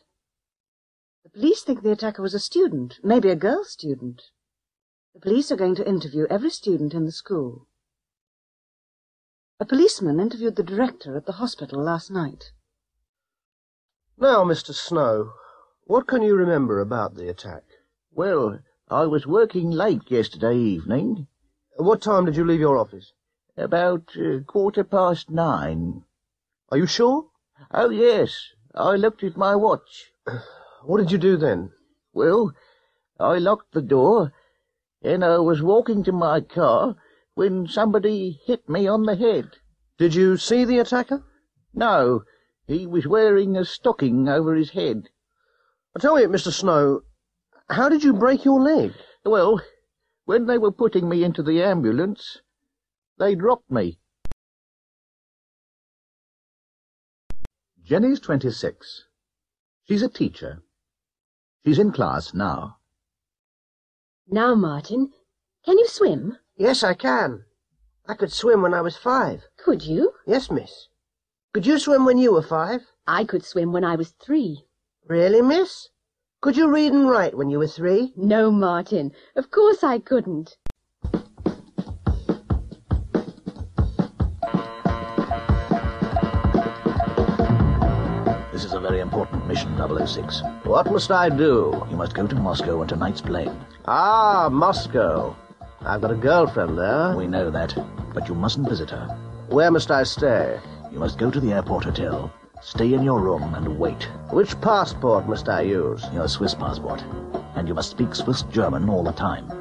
The police think the attacker was a student, maybe a girl student. The police are going to interview every student in the school. A policeman interviewed the director at the hospital last night. Now, Mr. Snow, what can you remember about the attack? Well, I was working late yesterday evening. What time did you leave your office? About 9:15. Are you sure? Oh, yes. I looked at my watch. What did you do then? Well, I locked the door, and I was walking to my car when somebody hit me on the head. Did you see the attacker? No, he was wearing a stocking over his head. Tell me, Mr. Snow, how did you break your leg? Well, when they were putting me into the ambulance, they dropped me. Jenny's 26. She's a teacher. She's in class now. Now, Martin, can you swim? Yes, I can. I could swim when I was 5. Could you? Yes, miss. Could you swim when you were 5? I could swim when I was 3. Really, miss? Could you read and write when you were 3? No, Martin, of course I couldn't. This is a very important mission, 006. What must I do? You must go to Moscow on tonight's plane. Ah, Moscow. I've got a girlfriend there. We know that, but you mustn't visit her. Where must I stay? You must go to the airport hotel, stay in your room and wait. Which passport must I use? Your Swiss passport. And you must speak Swiss German all the time.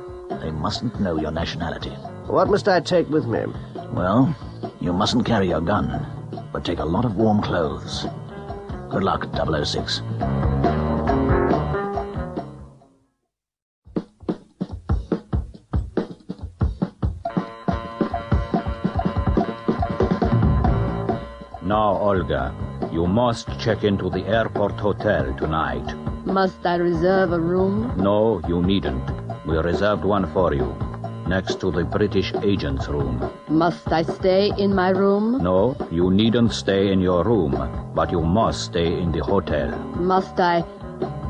They mustn't know your nationality. What must I take with me? Well, you mustn't carry your gun, but take a lot of warm clothes. Good luck, 006. Now, Olga, you must check into the airport hotel tonight. Must I reserve a room? No, you needn't. We reserved one for you, next to the British agent's room. Must I stay in my room? No, you needn't stay in your room, but you must stay in the hotel. Must I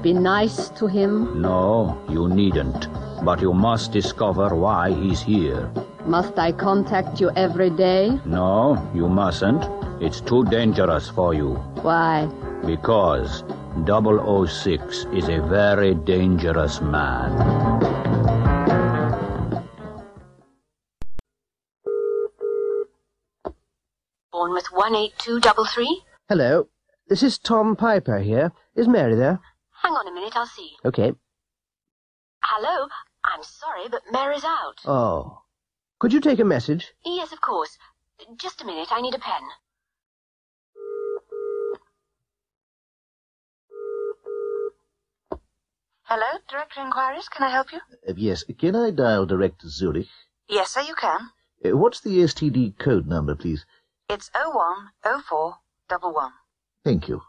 be nice to him? No, you needn't, but you must discover why he's here. Must I contact you every day? No, you mustn't. It's too dangerous for you. Why? Because 006 is a very dangerous man. Bournemouth 18233? Hello. This is Tom Piper here. Is Mary there? Hang on a minute, I'll see. Okay. Hello? I'm sorry, but Mary's out. Oh. Could you take a message? Yes, of course. Just a minute, I need a pen. Hello, Director Inquiries. Can I help you? Yes, can I dial direct to Zurich? Yes, sir, you can. What's the STD code number, please? It's 010411. Thank you.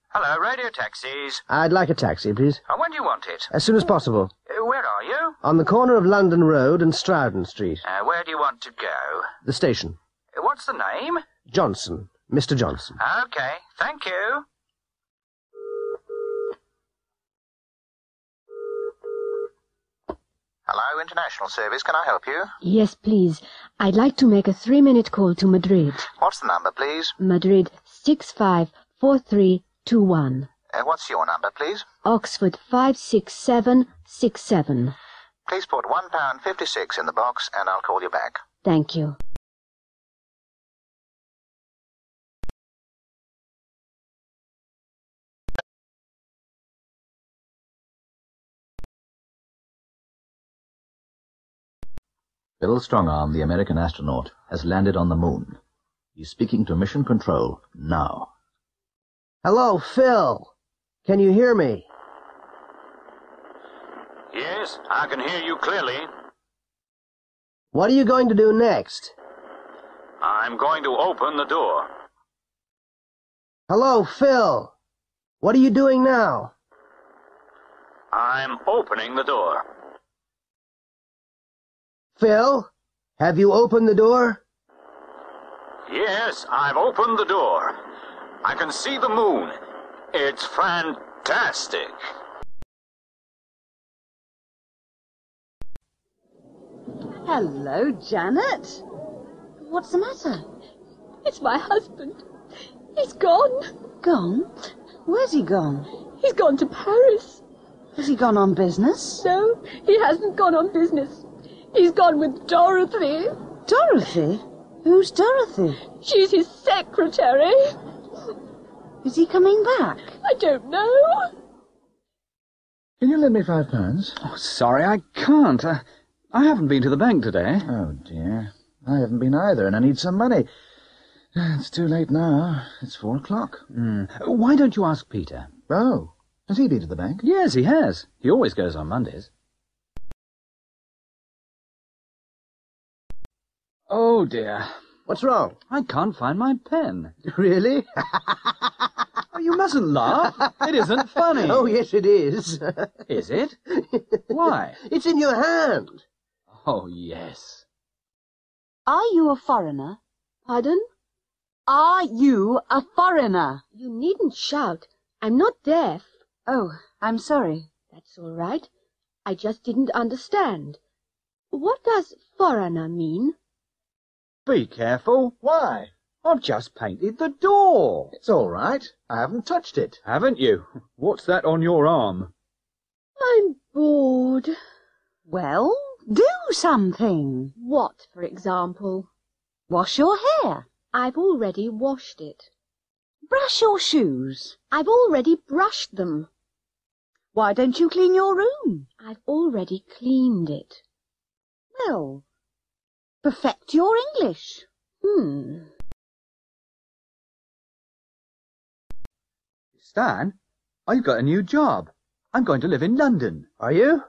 Hello, radio taxis. I'd like a taxi, please. When do you want it? As soon as possible. Where are you? On the corner of London Road and Strouden Street. Where do you want to go? The station. What's the name? Johnson. Mr. Johnson. Okay, thank you. Hello, International Service. Can I help you? Yes, please. I'd like to make a 3-minute call to Madrid. What's the number, please? Madrid 654321. What's your number, please? Oxford 56767. Please put £1.56 in the box, and I'll call you back. Thank you. Phil Strongarm, the American astronaut, has landed on the moon. He's speaking to Mission Control now. Hello, Phil. Can you hear me? Yes, I can hear you clearly. What are you going to do next? I'm going to open the door. Hello, Phil. What are you doing now? I'm opening the door. Phil, have you opened the door? Yes, I've opened the door. I can see the moon. It's fantastic. Hello, Janet. What's the matter? It's my husband. He's gone. Gone? Where's he gone? He's gone to Paris. Has he gone on business? No, he hasn't gone on business. He's gone with Dorothy. Dorothy? Who's Dorothy? She's his secretary. Is he coming back? I don't know. Can you lend me £5? Oh, sorry, I can't. I haven't been to the bank today. Oh, dear. I haven't been either, and I need some money. It's too late now. It's 4 o'clock. Why don't you ask Peter? Oh, has he been to the bank? Yes, he has. He always goes on Mondays. Oh, dear. What's wrong? I can't find my pen. Really? Oh, you mustn't laugh. It isn't funny. Oh, yes, it is. Is it? Why? It's in your hand. Oh, yes. Are you a foreigner? Pardon? Are you a foreigner? You needn't shout. I'm not deaf. Oh, I'm sorry. That's all right. I just didn't understand. What does foreigner mean? Be careful. Why? I've just painted the door. It's all right. I haven't touched it. Haven't you? What's that on your arm? I'm bored. Well, do something. What, for example? Wash your hair. I've already washed it. Brush your shoes. I've already brushed them. Why don't you clean your room? I've already cleaned it. Well, perfect your English. Stan, I've got a new job. I'm going to live in London. Are you?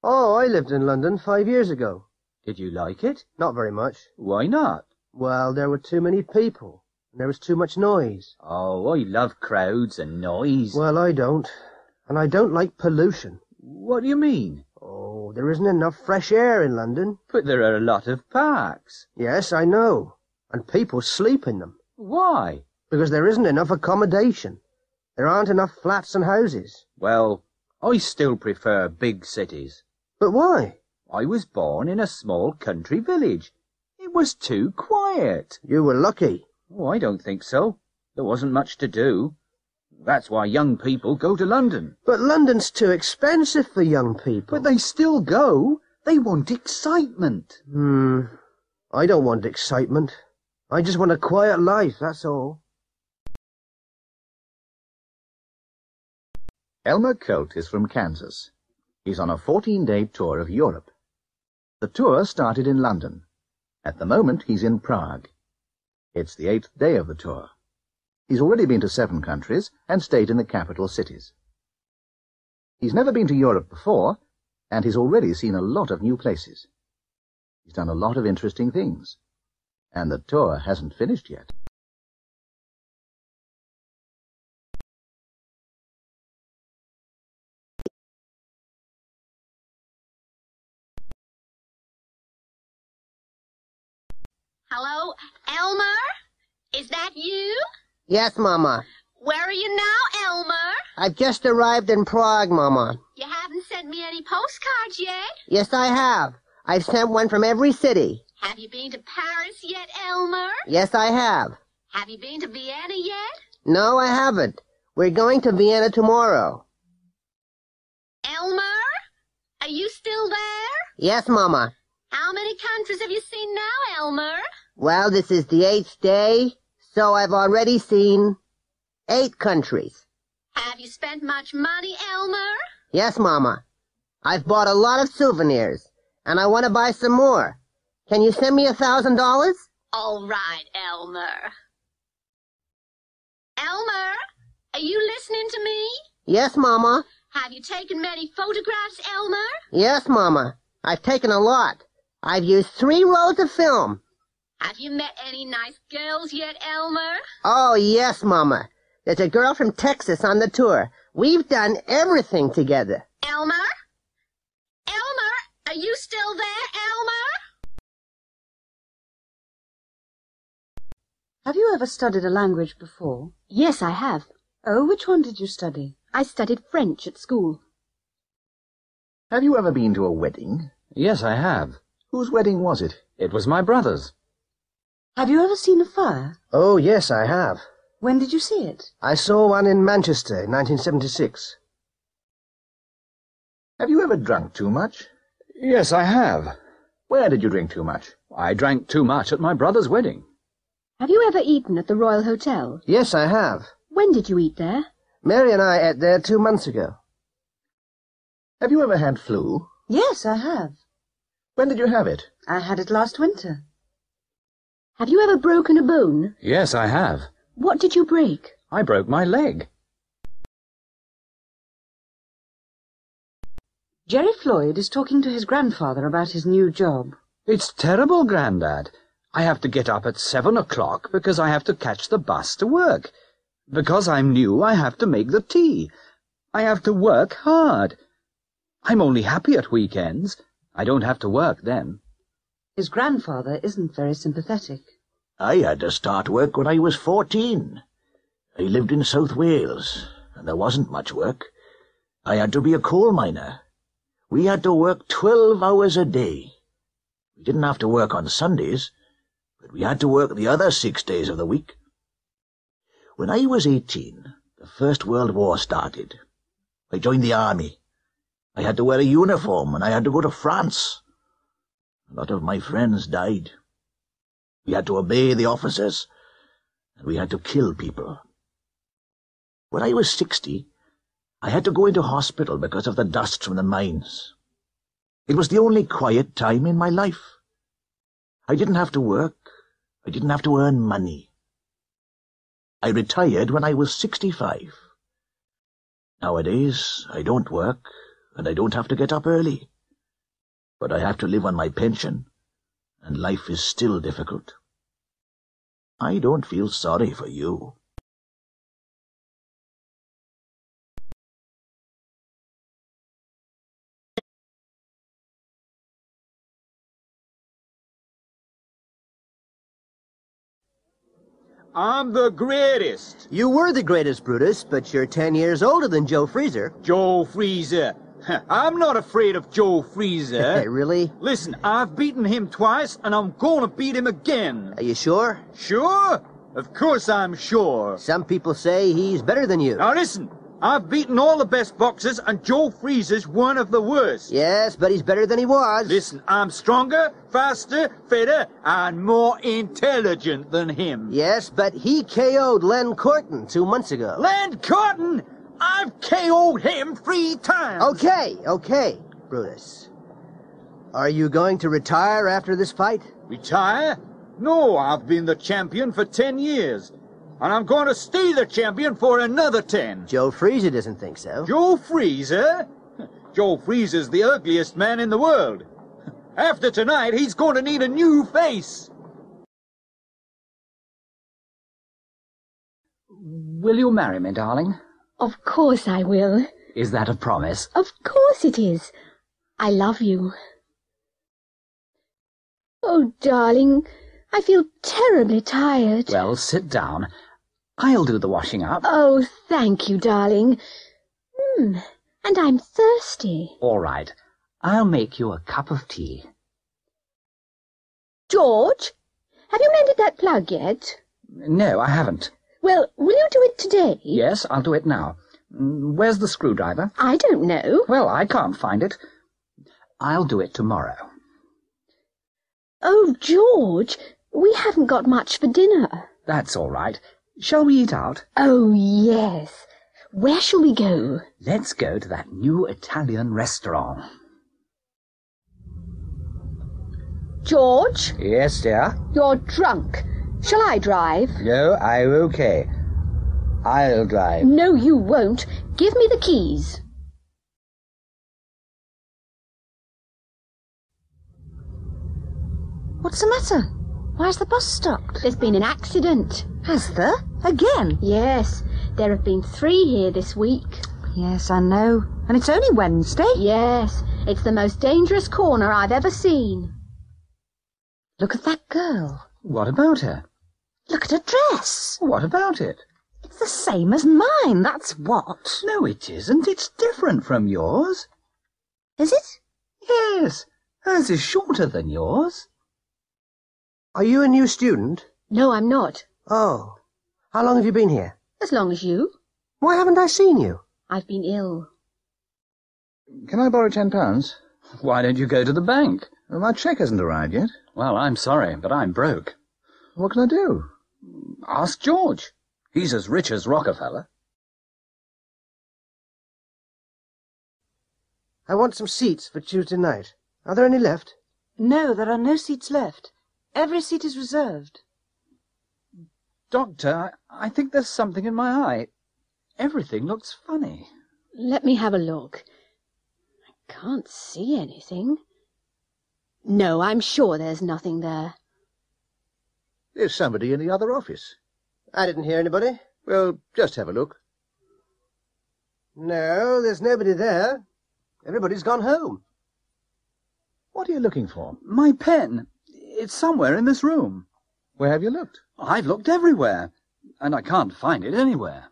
Oh, I lived in London 5 years ago. Did you like it? Not very much. Why not? Well, there were too many people, and there was too much noise. Oh, I love crowds and noise. Well, I don't. And I don't like pollution. What do you mean? Oh, there isn't enough fresh air in London. But there are a lot of parks. Yes, I know. And people sleep in them. Why? Because there isn't enough accommodation. There aren't enough flats and houses. Well, I still prefer big cities. But why? I was born in a small country village. It was too quiet. You were lucky. Oh, I don't think so. There wasn't much to do. That's why young people go to London. But London's too expensive for young people. But they still go. They want excitement. I don't want excitement. I just want a quiet life, that's all. Elmer Colt is from Kansas. He's on a 14-day tour of Europe. The tour started in London. At the moment, he's in Prague. It's the 8th day of the tour. He's already been to 7 countries and stayed in the capital cities. He's never been to Europe before, and he's already seen a lot of new places. He's done a lot of interesting things. And the tour hasn't finished yet. Hello, Elmer? Is that you? Yes, Mama. Where are you now, Elmer? I've just arrived in Prague, Mama. You haven't sent me any postcards yet. Yes, I have. I've sent one from every city. Have you been to Paris yet, Elmer? Yes, I have. Have you been to Vienna yet? No, I haven't. We're going to Vienna tomorrow. Elmer? Are you still there? Yes, Mama. How many countries have you seen now, Elmer? Well, this is the 8th day, so I've already seen 8 countries. Have you spent much money, Elmer? Yes, Mama. I've bought a lot of souvenirs, and I want to buy some more. Can you send me $1,000? All right, Elmer. Elmer, are you listening to me? Yes, Mama. Have you taken many photographs, Elmer? Yes, Mama. I've taken a lot. I've used 3 rolls of film. Have you met any nice girls yet, Elmer? Oh, yes, Mama. There's a girl from Texas on the tour. We've done everything together. Elmer? Elmer, are you still there, Elmer? Have you ever studied a language before? Yes, I have. Oh, which one did you study? I studied French at school. Have you ever been to a wedding? Yes, I have. Whose wedding was it? It was my brother's. Have you ever seen a fire? Oh, yes, I have. When did you see it? I saw one in Manchester in 1976. Have you ever drunk too much? Yes, I have. Where did you drink too much? I drank too much at my brother's wedding. Have you ever eaten at the Royal Hotel? Yes, I have. When did you eat there? Mary and I ate there 2 months ago. Have you ever had flu? Yes, I have. When did you have it? I had it last winter. Have you ever broken a bone? Yes, I have. What did you break? I broke my leg. Jerry Floyd is talking to his grandfather about his new job. It's terrible, Grandad. I have to get up at 7 o'clock because I have to catch the bus to work. Because I'm new, I have to make the tea. I have to work hard. I'm only happy at weekends. I don't have to work then. His grandfather isn't very sympathetic. I had to start work when I was 14. I lived in South Wales, and there wasn't much work. I had to be a coal miner. We had to work 12 hours a day. We didn't have to work on Sundays, but we had to work the other 6 days of the week. When I was 18, the First World War started. I joined the army. I had to wear a uniform, and I had to go to France. A lot of my friends died. We had to obey the officers, and we had to kill people. When I was 60, I had to go into hospital because of the dust from the mines. It was the only quiet time in my life. I didn't have to work. I didn't have to earn money. I retired when I was 65. Nowadays, I don't work, and I don't have to get up early. But I have to live on my pension, and life is still difficult. I don't feel sorry for you. I'm the greatest. You were the greatest, Brutus, but you're 10 years older than Joe Freezer. Joe Freezer. I'm not afraid of Joe Freezer. Really? Listen, I've beaten him twice, and I'm gonna beat him again. Are you sure? Sure? Of course I'm sure. Some people say he's better than you. Now listen, I've beaten all the best boxers, and Joe Freezer's one of the worst. Yes, but he's better than he was. Listen, I'm stronger, faster, fitter, and more intelligent than him. Yes, but he KO'd Len Corton 2 months ago. Len Corton? I've KO'd him 3 times. Okay, Brutus. Are you going to retire after this fight? Retire? No, I've been the champion for 10 years. And I'm going to stay the champion for another 10. Joe Freezer doesn't think so. Joe Freezer? Joe Freezer's the ugliest man in the world. After tonight, he's going to need a new face. Will you marry me, darling? Of course I will. Is that a promise? Of course it is. I love you. Oh, darling, I feel terribly tired. Well, sit down. I'll do the washing up. Oh, thank you, darling. And I'm thirsty. All right. I'll make you a cup of tea. George, have you mended that plug yet? No, I haven't. Well, will you do it today? Yes, I'll do it now. Where's the screwdriver? I don't know. Well, I can't find it. I'll do it tomorrow. Oh, George, we haven't got much for dinner. That's all right. Shall we eat out? Oh, yes. Where shall we go? Let's go to that new Italian restaurant. George? Yes, dear? You're drunk. Shall I drive? No, I'm okay. I'll drive. No, you won't. Give me the keys. What's the matter? Why's the bus stopped? There's been an accident. Has there? Again? Yes. There have been 3 here this week. Yes, I know. And it's only Wednesday. Yes. It's the most dangerous corner I've ever seen. Look at that girl. What about her? Look at her dress. What about it? It's the same as mine, that's what. No, it isn't. It's different from yours. Is it? Yes. Hers is shorter than yours. Are you a new student? No, I'm not. Oh. How long have you been here? As long as you. Why haven't I seen you? I've been ill. Can I borrow £10? Why don't you go to the bank? Well, my cheque hasn't arrived yet. Well, I'm sorry, but I'm broke. What can I do? Ask George. He's as rich as Rockefeller. I want some seats for Tuesday night. Are there any left? No, there are no seats left. Every seat is reserved. Doctor, I think there's something in my eye. Everything looks funny. Let me have a look. I can't see anything. No, I'm sure there's nothing there. There's somebody in the other office. I didn't hear anybody. Well, just have a look. No, there's nobody there. Everybody's gone home. What are you looking for? My pen. It's somewhere in this room. Where have you looked? I've looked everywhere, and I can't find it anywhere.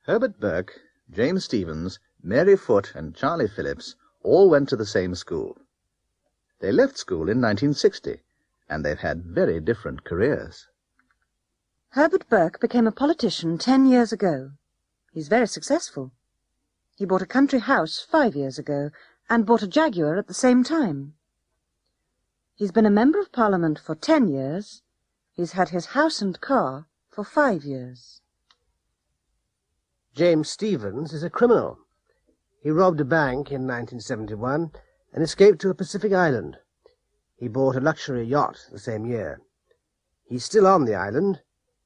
Herbert Burke, James Stephens, Mary Foote, and Charlie Phillips all went to the same school. They left school in 1960, and they've had very different careers. Herbert Burke became a politician 10 years ago. He's very successful. He bought a country house 5 years ago and bought a Jaguar at the same time. He's been a Member of Parliament for 10 years. He's had his house and car for 5 years. James Stephens is a criminal. He robbed a bank in 1971 and escaped to a Pacific island. He bought a luxury yacht the same year. He's still on the island.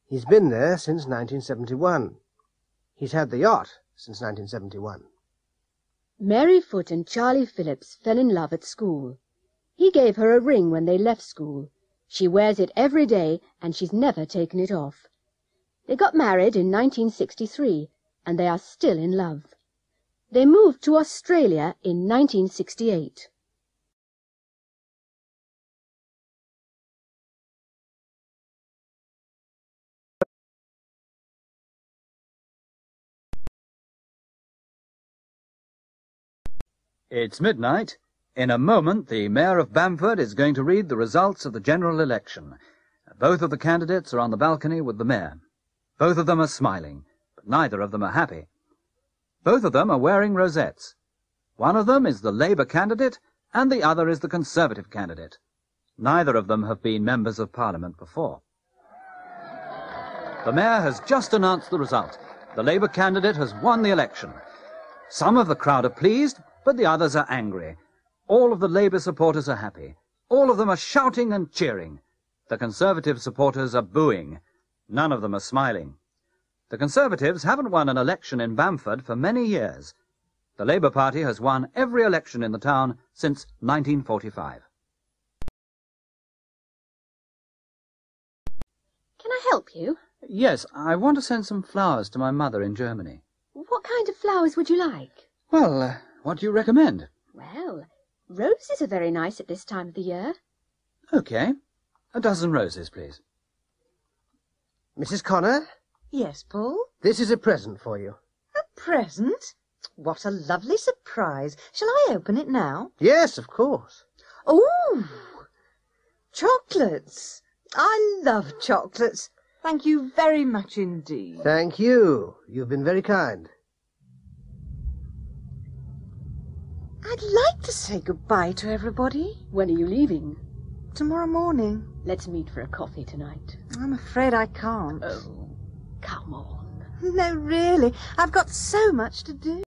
He's been there since 1971. He's had the yacht since 1971. Mary Foote and Charlie Phillips fell in love at school. He gave her a ring when they left school. She wears it every day, and she's never taken it off. They got married in 1963, and they are still in love. They moved to Australia in 1968. It's midnight. In a moment, the Mayor of Bamford is going to read the results of the general election. Both of the candidates are on the balcony with the Mayor. Both of them are smiling, but neither of them are happy. Both of them are wearing rosettes. One of them is the Labour candidate, and the other is the Conservative candidate. Neither of them have been members of Parliament before. The Mayor has just announced the result. The Labour candidate has won the election. Some of the crowd are pleased, but the others are angry. All of the Labour supporters are happy. All of them are shouting and cheering. The Conservative supporters are booing. None of them are smiling. The Conservatives haven't won an election in Bamford for many years. The Labour Party has won every election in the town since 1945. Can I help you? Yes, I want to send some flowers to my mother in Germany. What kind of flowers would you like? Well, what do you recommend? Well, roses are very nice at this time of the year. Okay. A dozen roses, please. Mrs. Connor? Yes, Paul? This is a present for you. A present? What a lovely surprise. Shall I open it now? Yes, of course. Oh, chocolates. I love chocolates. Thank you very much indeed. Thank you. You've been very kind. I'd like to say goodbye to everybody. When are you leaving? Tomorrow morning. Let's meet for a coffee tonight. I'm afraid I can't. Oh, come on. No, really. I've got so much to do.